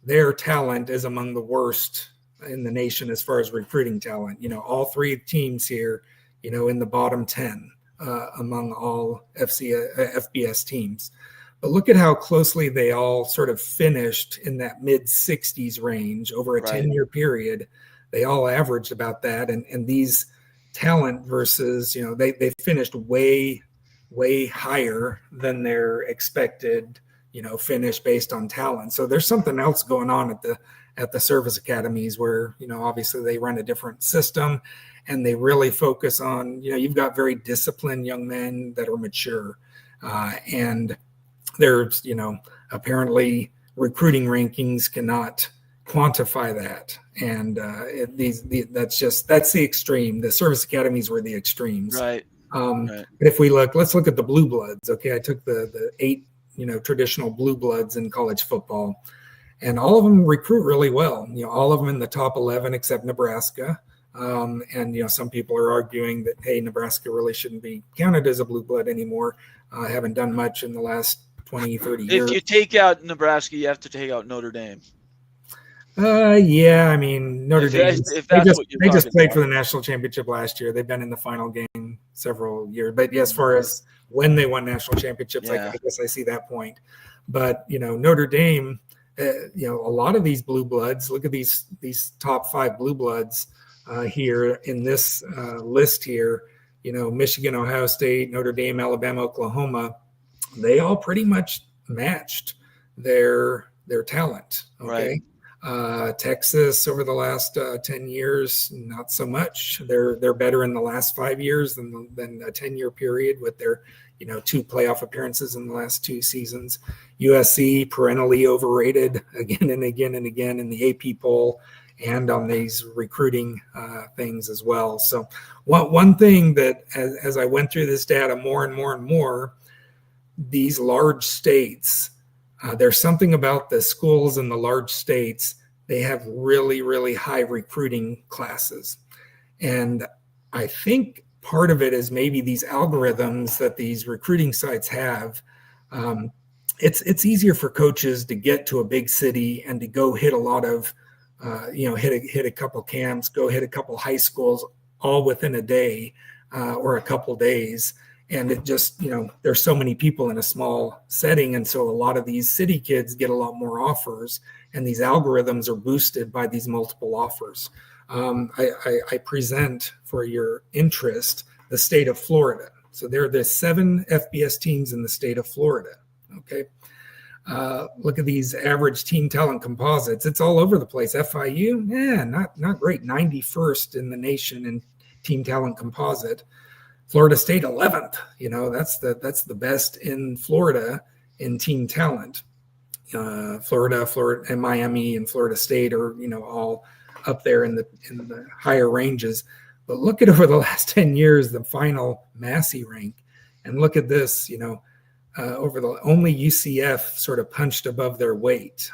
their talent is among the worst in the nation as far as recruiting talent. All 3 teams here, in the bottom 10 among all FBS teams. But look at how closely they all sort of finished in that mid-60s range over a 10-year period. They all averaged about that. And these talent versus, they finished way, way higher than their expected, finish based on talent. So there's something else going on at the service academies where, obviously they run a different system and they really focus on, you've got very disciplined young men that are mature. And there's, apparently recruiting rankings cannot quantify that. And that's the extreme. The service academies were the extremes. Right. But if let's look at the blue bloods. Okay. I took the 8, traditional blue bloods in college football, and all of them recruit really well. All of them in the top 11 except Nebraska. And some people are arguing that, hey, Nebraska really shouldn't be counted as a blue blood anymore. Haven't done much in the last 20, 30 years. If you take out Nebraska, you have to take out Notre Dame. Yeah, I mean, Notre Dame, they just played about. for the national championship last year. They've been in the final game several years. But as far as when they won national championships, I guess I see that point. But, Notre Dame, a lot of these blue bloods, look at these top 5 blue bloods here in this list here, Michigan, Ohio State, Notre Dame, Alabama, Oklahoma, they all pretty much matched their talent. Okay. Right. Texas over the last 10 years, not so much. They're better in the last 5 years than a 10-year period with their 2 playoff appearances in the last 2 seasons. USC perennially overrated again and again and again in the AP poll and on these recruiting things as well. So one thing that as I went through this data more and more and more, these large states, there's something about the schools in the large states, they have really, really high recruiting classes. And I think part of it is maybe these algorithms that these recruiting sites have. It's easier for coaches to get to a big city and to go hit a lot of, hit a couple camps, go hit a couple high schools all within a day or a couple days. And it just, there's so many people in a small setting. And so a lot of these city kids get a lot more offers, and these algorithms are boosted by these multiple offers. I present for your interest the state of Florida. So there are the 7 FBS teams in the state of Florida. Okay. Look at these average team talent composites. It's all over the place. FIU, not great. 91st in the nation in team talent composite. Florida State 11th. That's the best in Florida in team talent. Florida, and Miami and Florida State are all up there in the higher ranges. But look at over the last 10 years the final Massey rank, and look at this. Over the only UCF sort of punched above their weight.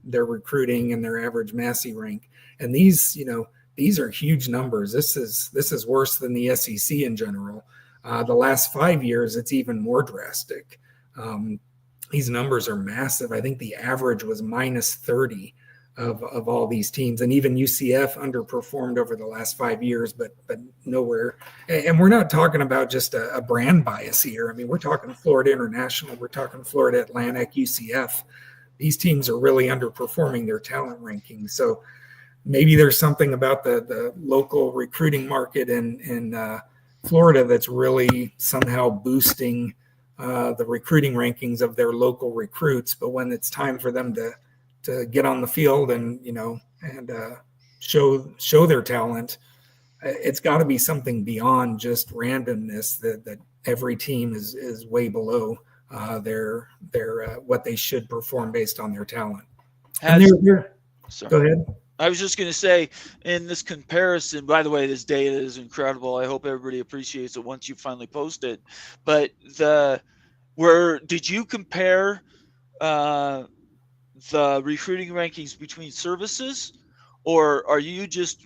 Their recruiting and their average Massey rank, and these are huge numbers. This is worse than the SEC in general. The last 5 years, it's even more drastic. These numbers are massive. I think the average was minus 30 of all these teams, and even UCF underperformed over the last 5 years, but nowhere. And we're not talking about just a brand bias here. I mean, we're talking Florida International, we're talking Florida Atlantic, UCF. These teams are really underperforming their talent rankings. So maybe there's something about the local recruiting market in Florida that's really somehow boosting the recruiting rankings of their local recruits. But when it's time for them to get on the field and show their talent, it's got to be something beyond just randomness that every team is way below their what they should perform based on their talent. Go ahead. I was just going to say, in this comparison, by the way, this data is incredible. I hope everybody appreciates it once you finally post it. But did you compare the recruiting rankings between services, or are you just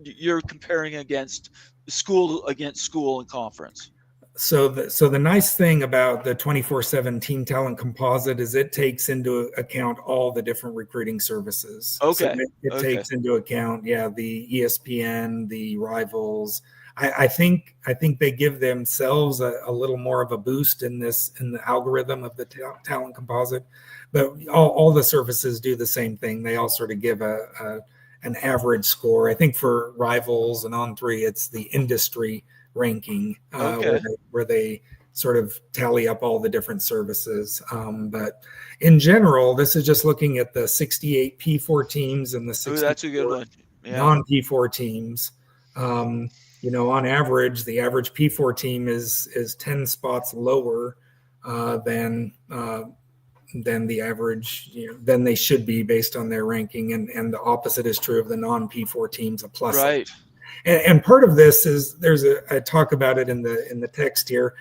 you're comparing against school and conference? So the nice thing about the 24/7 team talent composite is it takes into account all the different recruiting services. Okay. So it takes into account, the ESPN, the Rivals. I think they give themselves a little more of a boost in the algorithm of the talent composite, but all the services do the same thing. They all sort of give an average score. I think for Rivals and On3, it's the industry ranking where they sort of tally up all the different services. But in general, this is just looking at the 68 P4 teams and the 64 that's a good one. non-P4 teams. On average, the average P4 team is 10 spots lower than the average, than they should be based on their ranking. And the opposite is true of the non-P4 teams, a plus. Right. And part of this is I talk about it in the text here.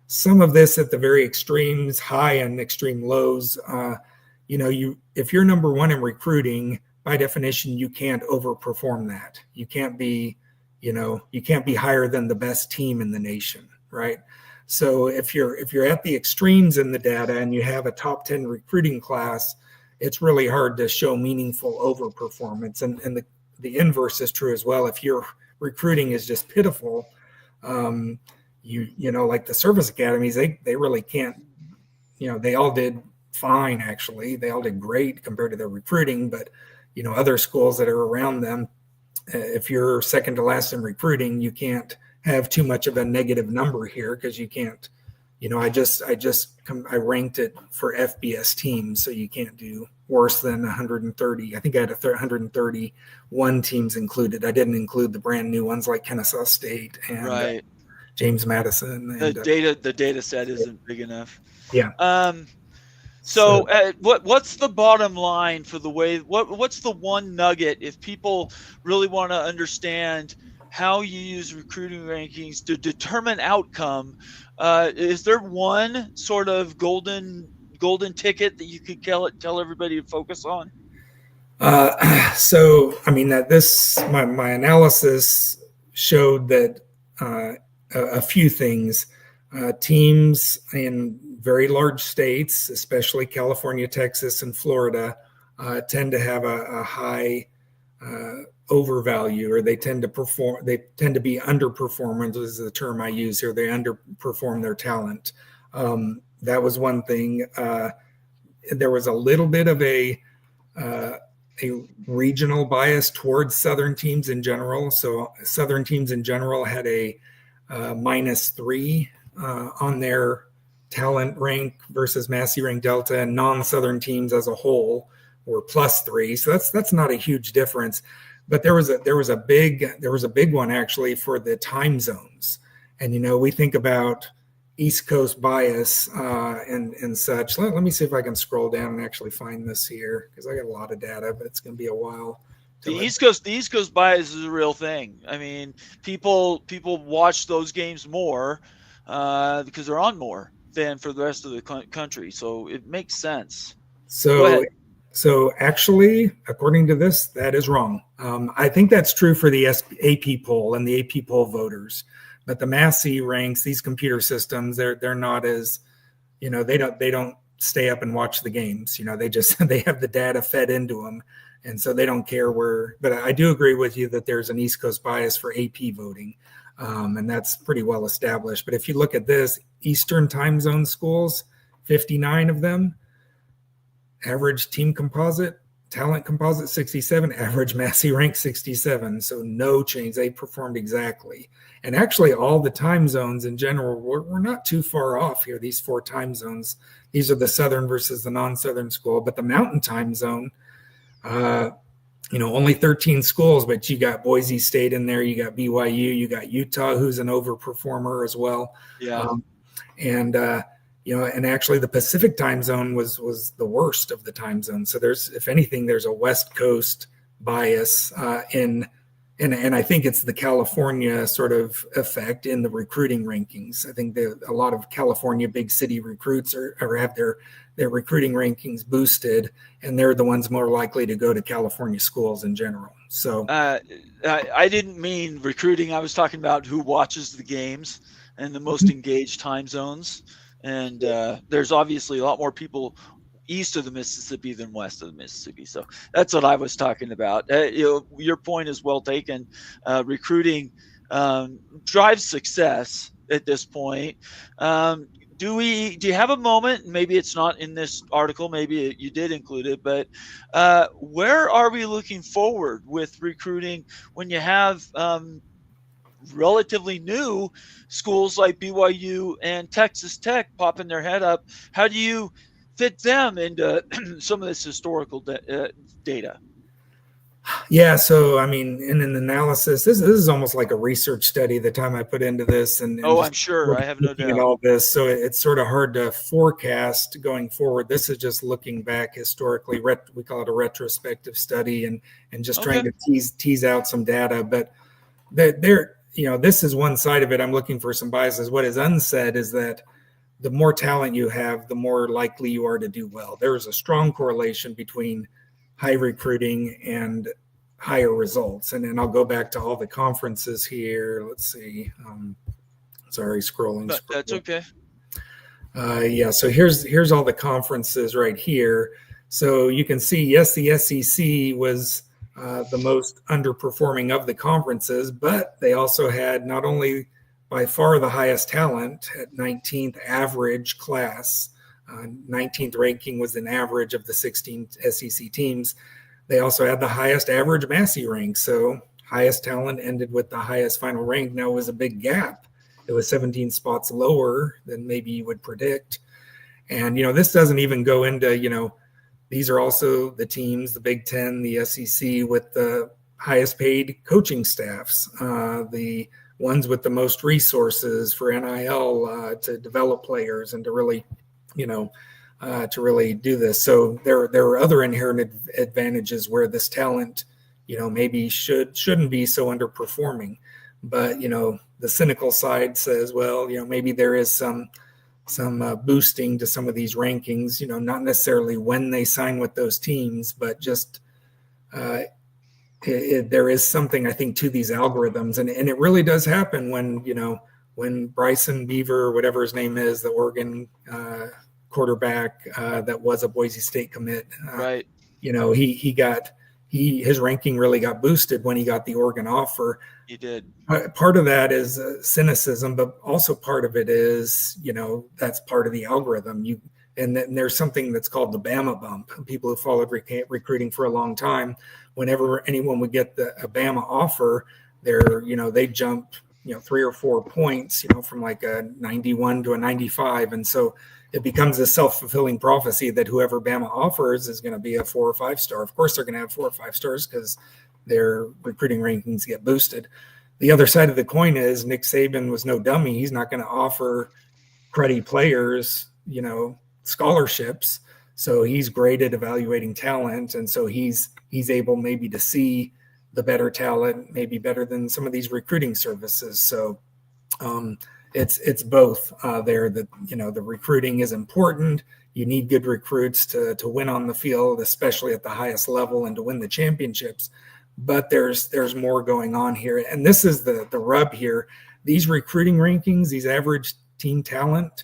Some of this at the very extremes, high and extreme lows. If you're number one in recruiting, by definition, you can't overperform that. You can't be higher than the best team in the nation, right? So if you're at the extremes in the data and you have a top 10 recruiting class, it's really hard to show meaningful overperformance. And the inverse is true as well. If your recruiting is just pitiful, like the service academies, they really can't, they all did fine, actually. They all did great compared to their recruiting, but, other schools that are around them, if you're second to last in recruiting, you can't have too much of a negative number here because you can't, I ranked it for FBS teams, so you can't do worse than 130. I think I had 131 teams included. I didn't include the brand new ones like Kennesaw State and James Madison. And, the data set isn't big enough. Yeah. So what's the bottom line for the way? What's the one nugget if people really want to understand how you use recruiting rankings to determine outcome? Is there one sort of golden ticket that you could tell everybody to focus on? So I mean my analysis showed that a few things. Teams in very large states, especially California, Texas, and Florida, tend to have a high overvalue, or they tend to be underperformers is the term I use here. They underperform their talent. That was one thing. There was a little bit of a regional bias towards Southern teams in general. So Southern teams in general had a -3 on their talent rank versus Massey rank Delta, and non-Southern teams as a whole were +3. So that's not a huge difference. But there was a big one actually for the time zones. And we think about East Coast bias and such. Let me see if I can scroll down and actually find this here, because I got a lot of data, but it's going to be a while. The East Coast bias is a real thing. I mean, people watch those games more because they're on more than for the rest of the country. So it makes sense. So actually, according to this, that is wrong. I think that's true for the AP poll and the AP poll voters. But the Massey ranks, these computer systems, they're not as, they don't stay up and watch the games. They have the data fed into them, and so they don't care where. But I do agree with you that there's an East Coast bias for AP voting, and that's pretty well established. But if you look at this, Eastern time zone schools, 59 of them, average team composite, talent composite 67, average Massey rank 67. So no change. They performed exactly. And actually all the time zones in general, we're not too far off here. These 4 time zones, these are the Southern versus the non-Southern school, but the Mountain time zone, only 13 schools, but you got Boise State in there. You got BYU, you got Utah, who's an overperformer as well. Yeah. And actually the Pacific time zone was the worst of the time zones. So if anything, there's a West Coast bias and I think it's the California sort of effect in the recruiting rankings. I think a lot of California big city recruits have their recruiting rankings boosted, and they're the ones more likely to go to California schools in general. So I didn't mean recruiting. I was talking about who watches the games and the most engaged time zones. And there's obviously a lot more people east of the Mississippi than west of the Mississippi. So that's what I was talking about. Your point is well taken. Recruiting drives success at this point. Do you have a moment? Maybe it's not in this article. Maybe you did include it, but where are we looking forward with recruiting when you have relatively new schools like BYU and Texas Tech popping their head up? How do you fit them into some of this historical data? Yeah, so I mean, in an analysis, this is almost like a research study. The time I put into this, and I'm sure, I have no doubt. All this, so it's sort of hard to forecast going forward. This is just looking back historically. We call it a retrospective study, and just trying to tease out some data. But this is one side of it. I'm looking for some biases. What is unsaid is that the more talent you have, the more likely you are to do well. There is a strong correlation between high recruiting and higher results. And then I'll go back to all the conferences here. Let's see. Sorry, scrolling. That's okay. So here's all the conferences right here. So you can see, yes, the SEC was the most underperforming of the conferences, but they also had not only by far the highest talent at 19th average class. 19th ranking was an average of the 16 SEC teams. They also had the highest average Massey rank. So highest talent ended with the highest final rank. Now it was a big gap. It was 17 spots lower than maybe you would predict. And, this doesn't even go into, these are also the teams, the Big Ten, the SEC with the highest paid coaching staffs, the ones with the most resources for NIL to develop players and to really, do this. So there are other inherent advantages where this talent, maybe shouldn't be so underperforming. But, the cynical side says, well, maybe there is some boosting to some of these rankings, not necessarily when they sign with those teams, but just there is something, I think, to these algorithms. And it really does happen when Bryson Beaver, whatever his name is, the Oregon quarterback that was a Boise State commit, right. He got his ranking really got boosted when he got the Oregon offer. He did. Part of that is cynicism, but also part of it is, that's part of the algorithm. And then there's something that's called the Bama bump. People who followed recruiting for a long time, whenever anyone would get a Bama offer, they jump, 3 or 4 points, from like a 91 to a 95. And so it becomes a self-fulfilling prophecy that whoever Bama offers is going to be a 4 or 5 star. Of course, they're going to have 4 or 5 stars because their recruiting rankings get boosted. The other side of the coin is Nick Saban was no dummy. He's not going to offer cruddy players, scholarships. So he's great at evaluating talent. And so he's able maybe to see the better talent, maybe better than some of these recruiting services. So it's both there that, the recruiting is important. You need good recruits to win on the field, especially at the highest level, and to win the championships. But there's more going on here. And this is the rub here. These recruiting rankings, these average team talent,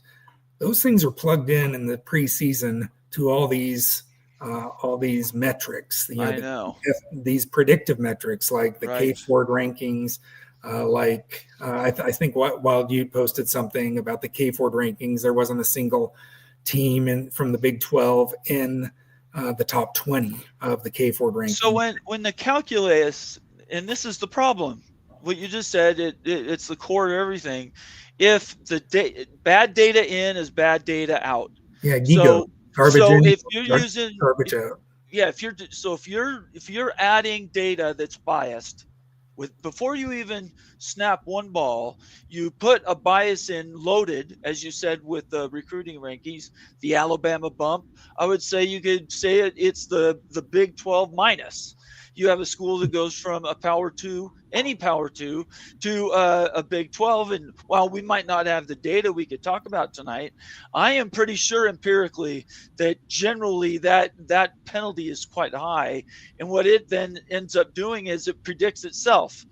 those things are plugged in the preseason to all these metrics. I know. These predictive metrics like the Right. K-Ford rankings, I think while you posted something about the K-Ford rankings, there wasn't a single team from the Big 12 in the top 20 of the K-Ford rankings. So when the calculus, and this is the problem, what you just said, it's the core of everything. If the bad data in is bad data out. Yeah, garbage in, if you're using garbage out. Yeah, if you're adding data that's biased, before you even snap one ball, you put a bias in loaded, as you said, with the recruiting rankings, the Alabama bump. I would say you could say it's the Big 12 minus. You have a school that goes from a Power 2, any Power 2, to a Big 12. And while we might not have the data we could talk about tonight, I am pretty sure empirically that generally that penalty is quite high. And what it then ends up doing is it predicts itself.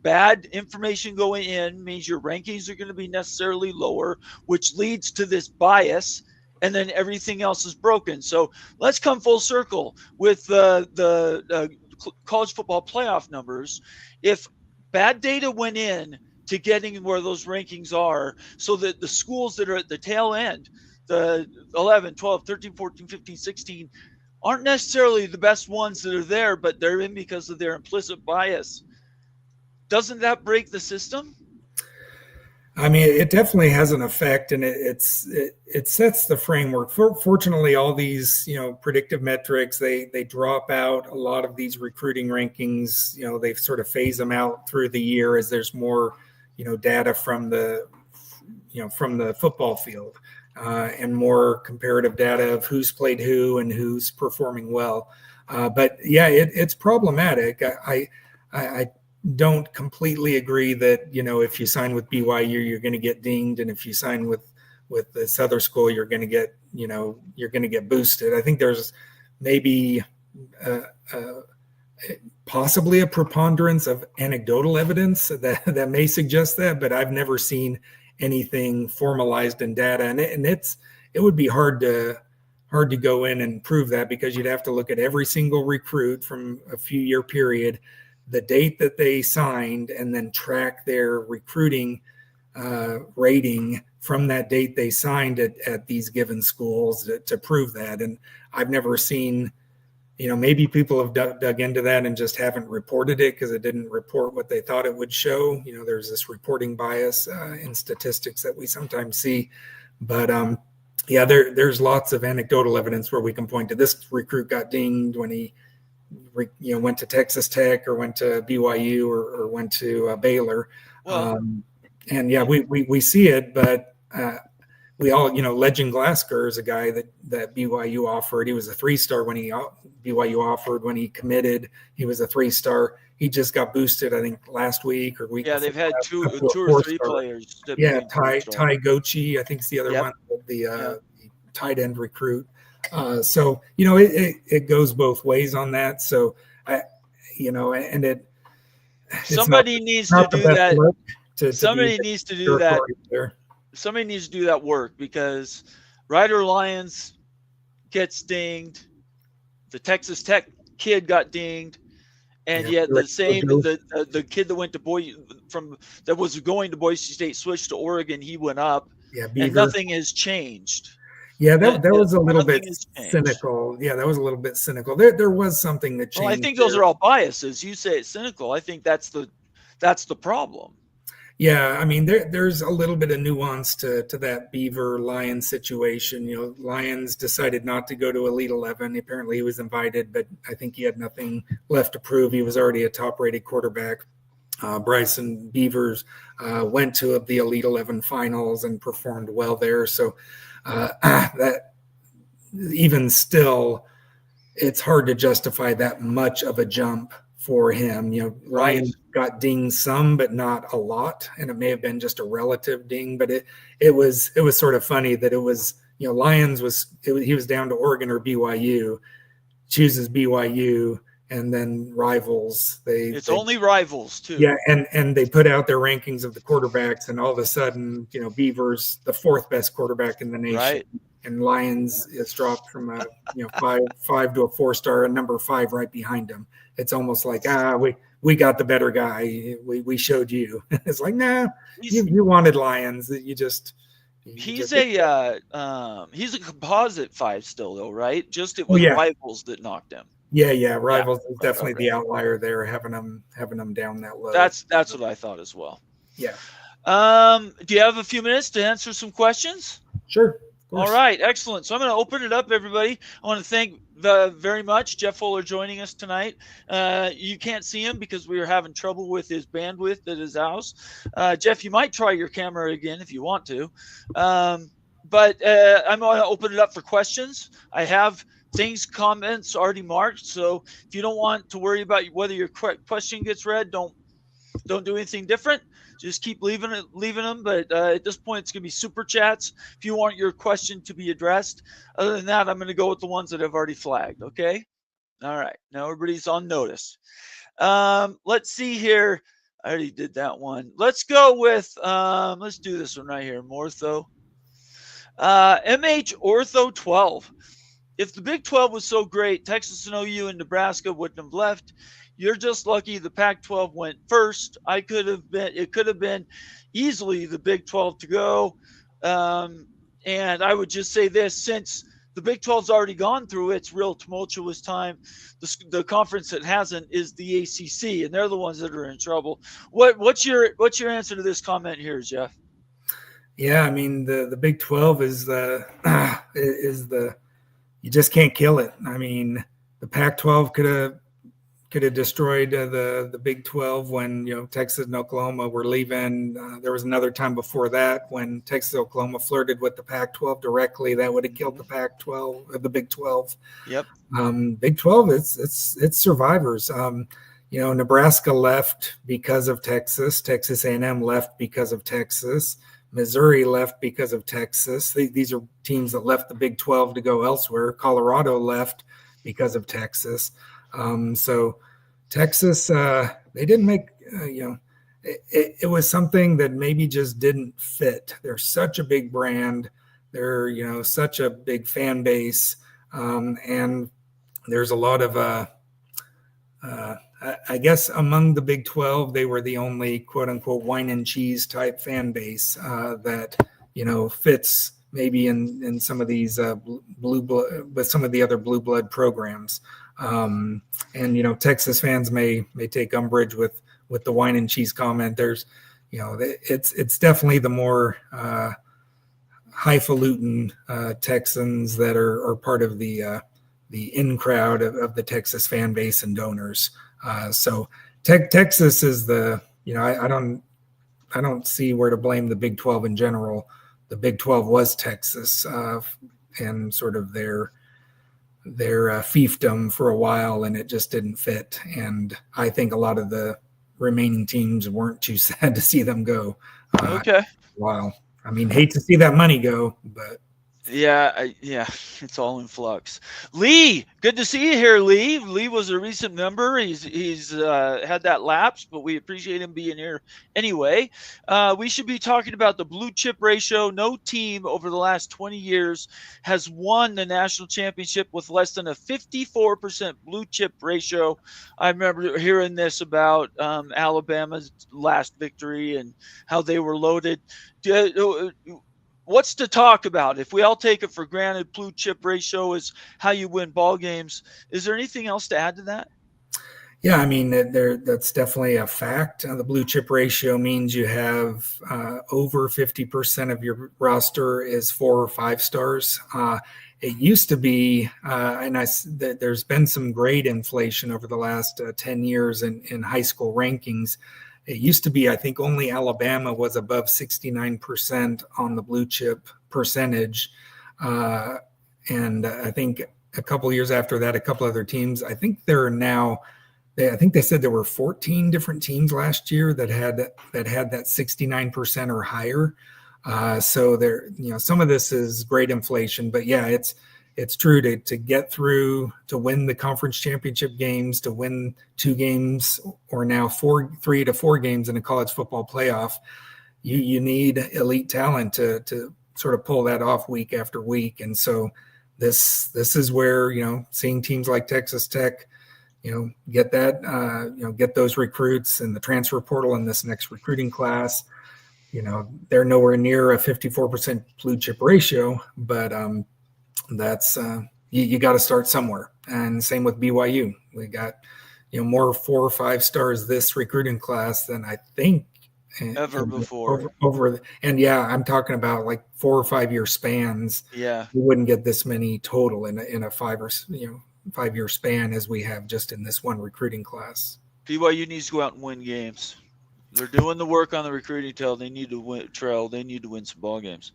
Bad information going in means your rankings are going to be necessarily lower, which leads to this bias. And then everything else is broken. So let's come full circle with the college football playoff numbers. If bad data went in to getting where those rankings are, so that the schools that are at the tail end, the 11, 12, 13, 14, 15, 16, aren't necessarily the best ones that are there, but they're in because of their implicit bias, doesn't that break the system? I mean, it definitely has an effect, and it sets the framework. Fortunately, all these predictive metrics they drop out. A lot of these recruiting rankings, they sort of phase them out through the year as there's more data from the football field and more comparative data of who's played who and who's performing well. But yeah, it's problematic. I don't completely agree that if you sign with BYU you're going to get dinged, and if you sign with this other school you're going to get boosted. I think there's maybe possibly a preponderance of anecdotal evidence that may suggest that, but I've never seen anything formalized in data, and it would be hard to go in and prove that, because you'd have to look at every single recruit from a few year period, the date that they signed, and then track their recruiting rating from that date they signed at these given schools to prove that. And I've never seen, maybe people have dug into that and just haven't reported it because it didn't report what they thought it would show. There's this reporting bias in statistics that we sometimes see. But yeah, there's lots of anecdotal evidence where we can point to this recruit got dinged when he went to Texas Tech or went to BYU or went to Baylor. Well, and yeah, we see it, but we all, Legend Glasgow is a guy that BYU offered. He was a 3-star when BYU offered. When he committed, he was a 3-star. He just got boosted, I think, last week or week. Yeah, they've had two or three players. Yeah, Ty Gochi, I think is the other one, the tight end recruit. So it goes both ways on that. So and somebody needs to do that. Somebody needs to do that. Somebody needs to do that work, because Ryder Lyons gets dinged. The Texas Tech kid got dinged, and Yeah, yet like the kid that went to that was going to Boise State switched to Oregon. He went up, yeah, and Beaver. nothing has changed. Yeah, that was a little bit Nothing has changed. cynical. Yeah, that was a little bit cynical. There was something that changed. Well, I think those are all biases. You say it's cynical. I think that's the problem. Yeah, I mean, there's a little bit of nuance to that Beaver Lions situation. You know, Lions decided not to go to Elite 11. Apparently, he was invited, but I think he had nothing left to prove. He was already a top-rated quarterback. Bryson Beavers went to the Elite 11 finals and performed well there. So that even still, it's hard to justify that much of a jump for him. You know, Lions got dinged some, but not a lot, and it may have been just a relative ding. But it was sort of funny that it was, you know, Lions he was down to Oregon or BYU, chooses BYU, and then Rivals. It's only Rivals too. Yeah, and they put out their rankings of the quarterbacks, and all of a sudden, you know, Beavers the fourth best quarterback in the nation. Right. And Lions is dropped from a 5 to a 4-star, and number 5 right behind him. It's almost like we got the better guy. We showed you. It's like, nah, you wanted Lions. He's a composite 5 still though, right? Just it was Rivals that knocked him. Yeah. Rivals is definitely the outlier there, having them down that low. That's what I thought as well. Yeah. Do you have a few minutes to answer some questions? Sure. All right, excellent. So I'm going to open it up, everybody. I want to thank very much Jeff Fuller joining us tonight. You can't see him because we were having trouble with his bandwidth at his house. Jeff, you might try your camera again if you want to. But I'm going to open it up for questions. I have comments already marked. So if you don't want to worry about whether your question gets read, don't do anything different. Just keep leaving them. But at this point, it's going to be super chats if you want your question to be addressed. Other than that, I'm going to go with the ones that I've already flagged. Okay. All right. Now everybody's on notice. Let's see here. I already did that one. Let's go with, let's do this one right here. Mortho. MH Ortho 12. If the Big 12 was so great, Texas and OU and Nebraska wouldn't have left. You're just lucky the Pac-12 went first. It could have been easily the Big 12 to go. And I would just say this, since the Big 12's already gone through its real tumultuous time, the conference that hasn't is the ACC, and they're the ones that are in trouble. What's your answer to this comment here, Jeff? Yeah, I mean, the Big 12 is the you just can't kill it. I mean, the Pac-12 could have destroyed the Big 12 when, you know, Texas and Oklahoma were leaving. There was another time before that when Texas and Oklahoma flirted with the Pac-12 directly. That would have killed the Pac-12, the Big 12. Yep. Big 12, it's survivors. You know, Nebraska left because of Texas. Texas A&M left because of Texas. Missouri left because of Texas. These are teams that left the Big 12 to go elsewhere. Colorado left because of Texas. So Texas, they didn't make, it was something that maybe just didn't fit. They're such a big brand. They're, you know, such a big fan base. And there's a lot of, I guess among the Big 12, they were the only quote unquote wine and cheese type fan base that, you know, fits maybe in some of these blue blood, with some of the other blue blood programs. And, you know, Texas fans may take umbrage with the wine and cheese comment. There's, you know, it's definitely the more highfalutin Texans that are part of the in crowd of the Texas fan base and donors. So Texas is the, you know, I don't see where to blame the Big 12 in general. The Big 12 was Texas and sort of their fiefdom for a while, and it just didn't fit. And I think a lot of the remaining teams weren't too sad to see them go. Okay. Wow. I mean, hate to see that money go, but Yeah, it's all in flux. Lee, good to see you here, Lee. Lee was a recent member. He's had that lapse, but we appreciate him being here anyway. We should be talking about the blue chip ratio. No team over the last 20 years has won the national championship with less than a 54% blue chip ratio. I remember hearing this about Alabama's last victory and how they were loaded. What's to talk about? If we all take it for granted, blue chip ratio is how you win ball games. Is there anything else to add to that? Yeah, I mean, that's definitely a fact. The blue chip ratio means you have over 50% of your roster is 4 or 5 stars. It used to be, there's been some grade inflation over the last 10 years in high school rankings. It used to be, I think, only Alabama was above 69% on the blue chip percentage. And I think a couple of years after that, a couple other teams, I think they said there were 14 different teams last year that had that 69% or higher. So there, some of this is great inflation, but yeah, it's true to get through, to win the conference championship games, to win 2 games or now 3 to 4 games in a college football playoff. You need elite talent to sort of pull that off week after week. And so this is where, seeing teams like Texas Tech, get that, get those recruits in the transfer portal in this next recruiting class. They're nowhere near a 54% blue chip ratio, but that's you got to start somewhere. And same with BYU. We got more 4 or 5 stars this recruiting class than I think ever before. And yeah, I'm talking about like 4 or 5 year spans. Yeah, we wouldn't get this many total in a 5-year span as we have just in this one recruiting class. BYU needs to go out and win games. They're doing the work on the recruiting trail. They need to win some ball games.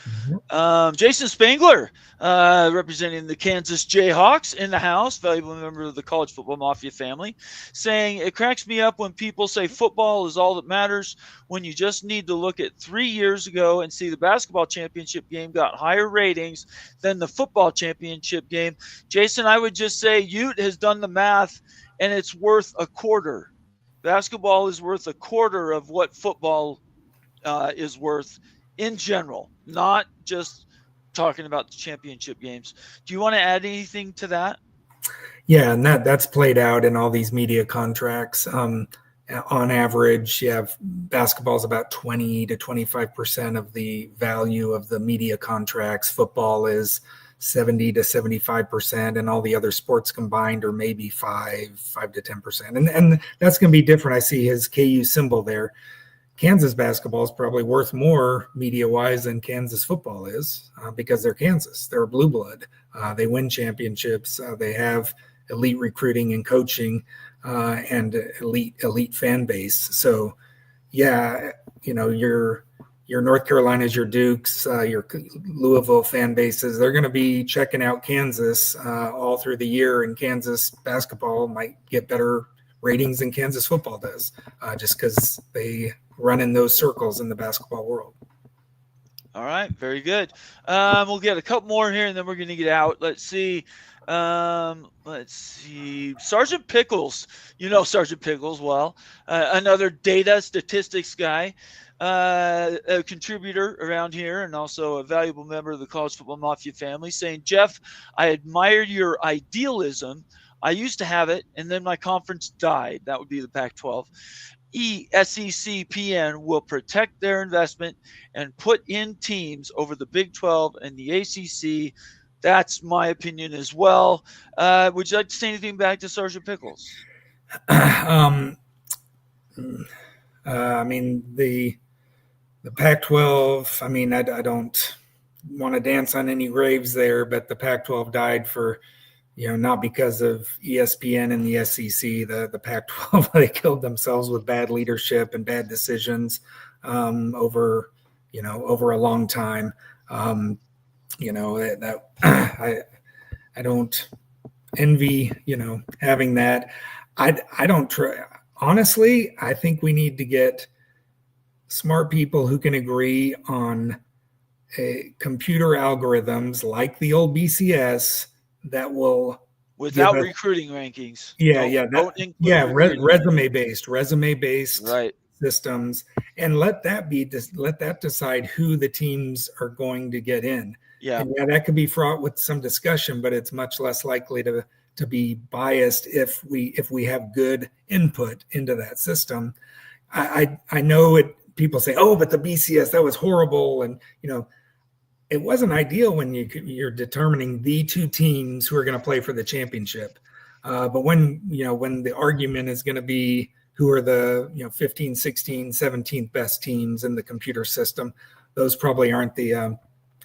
Mm-hmm. Jason Spangler, representing the Kansas Jayhawks in the house, valuable member of the College Football Mafia family, saying, it cracks me up when people say football is all that matters when you just need to look at 3 years ago and see the basketball championship game got higher ratings than the football championship game. Jason, I would just say Ute has done the math, and it's worth a quarter. Basketball is worth a quarter of what football is worth in general, not just talking about the championship games. Do you want to add anything to that? Yeah, and that's played out in all these media contracts. On average, you have basketball is about 20 to 25% of the value of the media contracts. Football is 70 to 75%, and all the other sports combined are maybe 5 to 10%. And that's going to be different. I see his KU symbol there. Kansas basketball is probably worth more media-wise than Kansas football is because they're Kansas. They're a blue blood. They win championships. They have elite recruiting and coaching and elite fan base. So, yeah, your North Carolinas, your Dukes, your Louisville fan bases, they're going to be checking out Kansas all through the year, and Kansas basketball might get better ratings than Kansas football does just because they run in those circles in the basketball world. All right, very good. We'll get a couple more here, and then we're going to get out. Let's see. Sergeant Pickles. Sergeant Pickles well. Another data statistics guy, a contributor around here, and also a valuable member of the College Football Mafia family, saying, Jeff, I admire your idealism. I used to have it, and then my conference died. That would be the Pac-12. SECPN will protect their investment and put in teams over the Big 12 and the ACC. That's my opinion as well. Would you like to say anything back to Sergeant Pickles? I mean, the Pac-12, I mean, I don't want to dance on any graves there, but the Pac-12 died for, not because of ESPN and the SEC. The Pac-12, they killed themselves with bad leadership and bad decisions over a long time. I don't envy, having that. I don't try. Honestly, I think we need to get smart people who can agree on computer algorithms like the old BCS that will without recruiting rankings. resume based right systems, and let that decide who the teams are going to get in. And that could be fraught with some discussion, but it's much less likely to be biased if we have good input into that system. I know it. People say, "Oh, but the BCS, that was horrible," and it wasn't ideal when you're determining the two teams who are going to play for the championship. But when the argument is going to be who are the 15, 16, 17th best teams in the computer system, those probably aren't the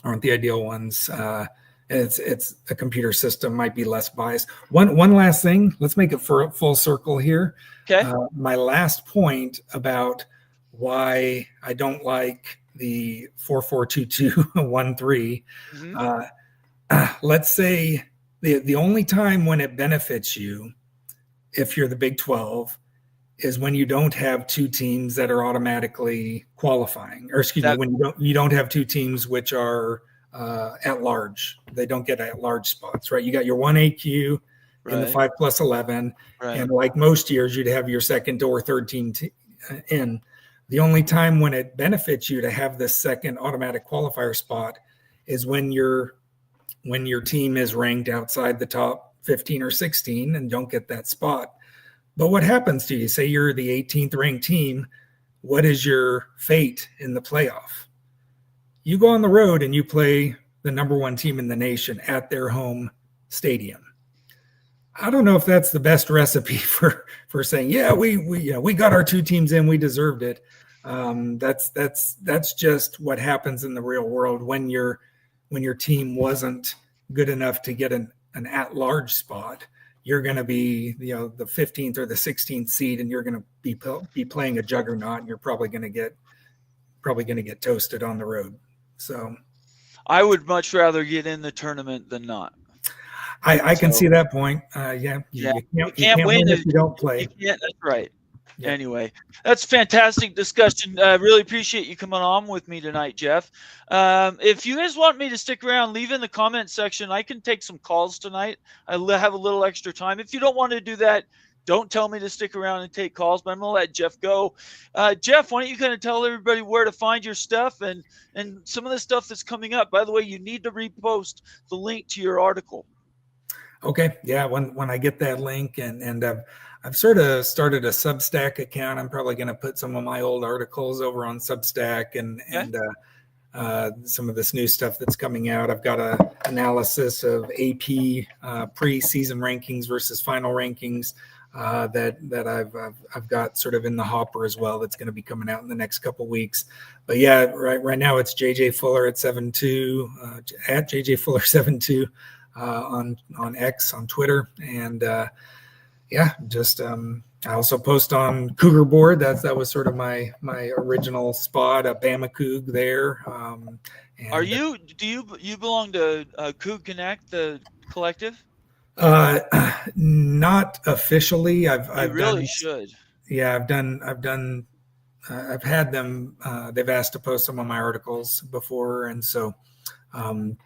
ideal ones. It's a computer system might be less biased. One last thing, let's make it for full circle here. Okay. My last point about why I don't like the 4-4-2-2-1-3. Let's say the only time when it benefits you, if you're the Big 12, is when you don't have two teams that are automatically qualifying, or when you don't have two teams which are at large. They don't get at large spots, right? You got your 1 AQ in the 5+11, and like most years, you'd have your second or third team in. The only time when it benefits you to have this second automatic qualifier spot is when your team is ranked outside the top 15 or 16 and don't get that spot. But what happens to you? Say you're the 18th ranked team. What is your fate in the playoff? You go on the road and you play the number one team in the nation at their home stadium. I don't know if that's the best recipe for saying, yeah, we got our two teams in, we deserved it. That's just what happens in the real world when your team wasn't good enough to get an at-large spot. You're going to be the 15th or the 16th seed, and you're going to be playing a juggernaut, and you're probably going to get toasted on the road. So I would much rather get in the tournament than not. I can see that point. You can't win if you don't play. That's right. Yeah. Anyway, that's fantastic discussion. Really appreciate you coming on with me tonight, Jeff. If you guys want me to stick around, leave in the comment section. I can take some calls tonight. I have a little extra time. If you don't want to do that, don't tell me to stick around and take calls, but I'm going to let Jeff go. Jeff, why don't you kind of tell everybody where to find your stuff and some of the stuff that's coming up. By the way, you need to repost the link to your article. Okay. Yeah. When I get that link and I've sort of started a Substack account. I'm probably going to put some of my old articles over on Substack and some of this new stuff that's coming out. I've got a analysis of AP pre-season rankings versus final rankings that I've got sort of in the hopper as well. That's going to be coming out in the next couple of weeks. But yeah, right now it's JJ Fuller at 72 at JJ Fuller 72 on X on Twitter and. I also post on Cougar Board. That was sort of my original spot, a Bama Coug there. Do you belong to Coug Connect, the collective? Not officially. I've really should. Yeah, I've had them. They've asked to post some of my articles before, and so I'm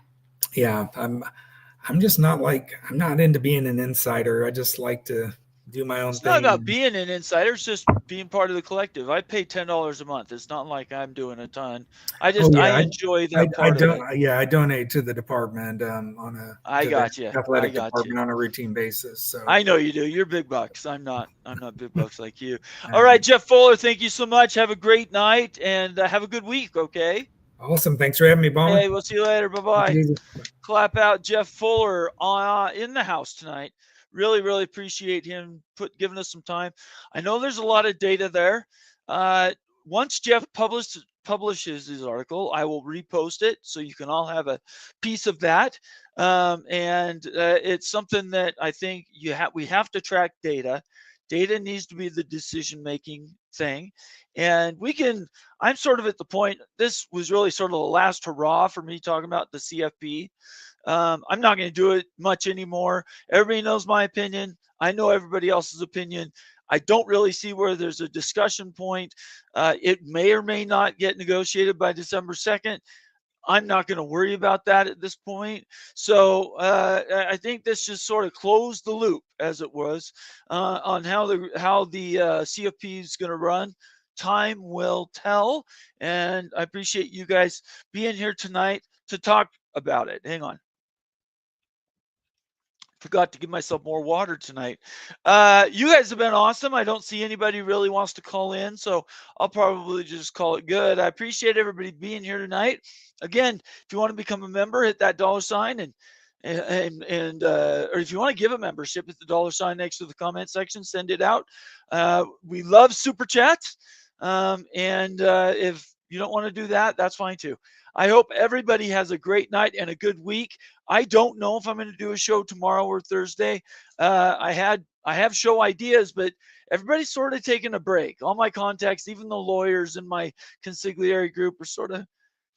just not I'm not into being an insider. I just like to do my own thing. It's not about being an insider. It's just being part of the collective. I pay $10 a month. It's not like I'm doing a ton. I enjoy that part of it. Yeah, I donate to the department athletic department on a routine basis. So I know you do. You're big bucks. I'm not big bucks like you. All right, Jeff Fuller, thank you so much. Have a great night and have a good week, okay? Awesome. Thanks for having me, Bomber. Hey, we'll see you later. Bye-bye. Clap out Jeff Fuller in the house tonight. Really, really appreciate him giving us some time. I know there's a lot of data there. Once Jeff publishes his article, I will repost it so you can all have a piece of that. It's something that I think we have to track data. Data needs to be the decision-making thing. And I'm sort of at the point, this was really sort of the last hurrah for me talking about the CFP. I'm not going to do it much anymore. Everybody knows my opinion. I know everybody else's opinion. I don't really see where there's a discussion point. It may or may not get negotiated by December 2nd. I'm not going to worry about that at this point. So I think this just sort of closed the loop, as it was, on how the CFP is going to run. Time will tell, and I appreciate you guys being here tonight to talk about it. Hang on. Forgot to give myself more water tonight. You guys have been awesome. I don't see anybody really wants to call in, so I'll probably just call it good. I appreciate everybody being here tonight. Again, if you want to become a member, hit that $sign or if you want to give a membership, hit the $sign next to the comment section. Send it out. We love super chats, and if you don't want to do that, that's fine too. I hope everybody has a great night and a good week. I don't know if I'm going to do a show tomorrow or Thursday. I have show ideas, but everybody's sort of taking a break. All my contacts, even the lawyers in my consigliere group, are sort of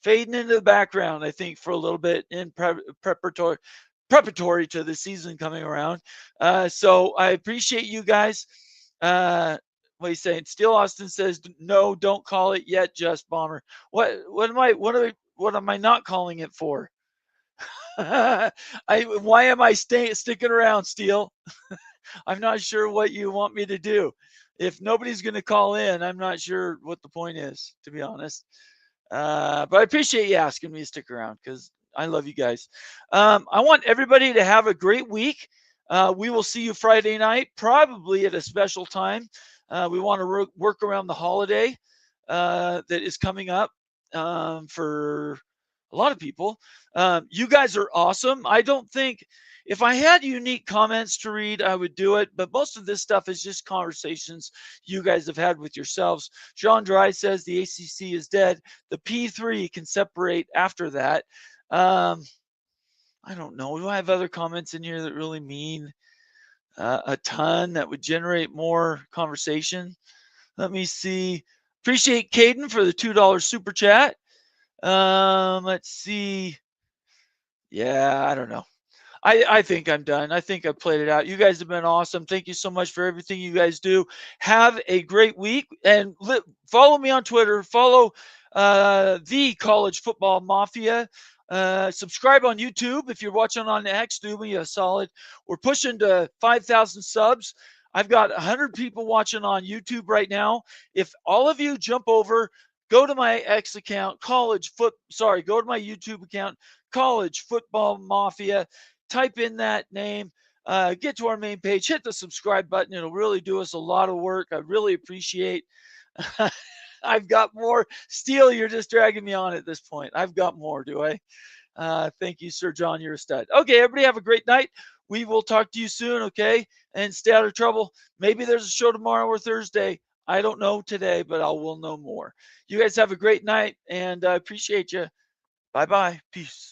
fading into the background, I think, for a little bit in preparatory to the season coming around. So I appreciate you guys. What are you saying? Steel Austin says, no, don't call it yet, just Bomber. What am I not calling it for? Why am I sticking around, Steel? I'm not sure what you want me to do. If nobody's going to call in, I'm not sure what the point is, to be honest. But I appreciate you asking me to stick around because I love you guys. I want everybody to have a great week. We will see you Friday night, probably at a special time. We want to work around the holiday that is coming up for a lot of people. You guys are awesome. I don't think if I had unique comments to read, I would do it. But most of this stuff is just conversations you guys have had with yourselves. Jean Dry says the ACC is dead. The P3 can separate after that. I don't know. Do I have other comments in here that really mean a ton that would generate more conversation? Let me see. Appreciate Caden for the $2 super chat. Let's see. Yeah, I don't know. I think I'm done. I think I've played it out. You guys have been awesome. Thank you so much for everything you guys do. Have a great week and follow me on Twitter. Follow the College Football Mafia. Subscribe on YouTube. If you're watching on X, do me a solid. We're pushing to 5,000 subs. I've got 100 people watching on YouTube right now. If all of you jump over, go to my X account, go to my YouTube account, College Football Mafia. Type in that name, get to our main page, hit the subscribe button. It'll really do us a lot of work. I really appreciate. I've got more. Steel, you're just dragging me on at this point. I've got more, do I? Thank you, Sir John. You're a stud. Okay, everybody have a great night. We will talk to you soon, okay? And stay out of trouble. Maybe there's a show tomorrow or Thursday. I don't know today, but I will know more. You guys have a great night, and I appreciate you. Bye-bye. Peace.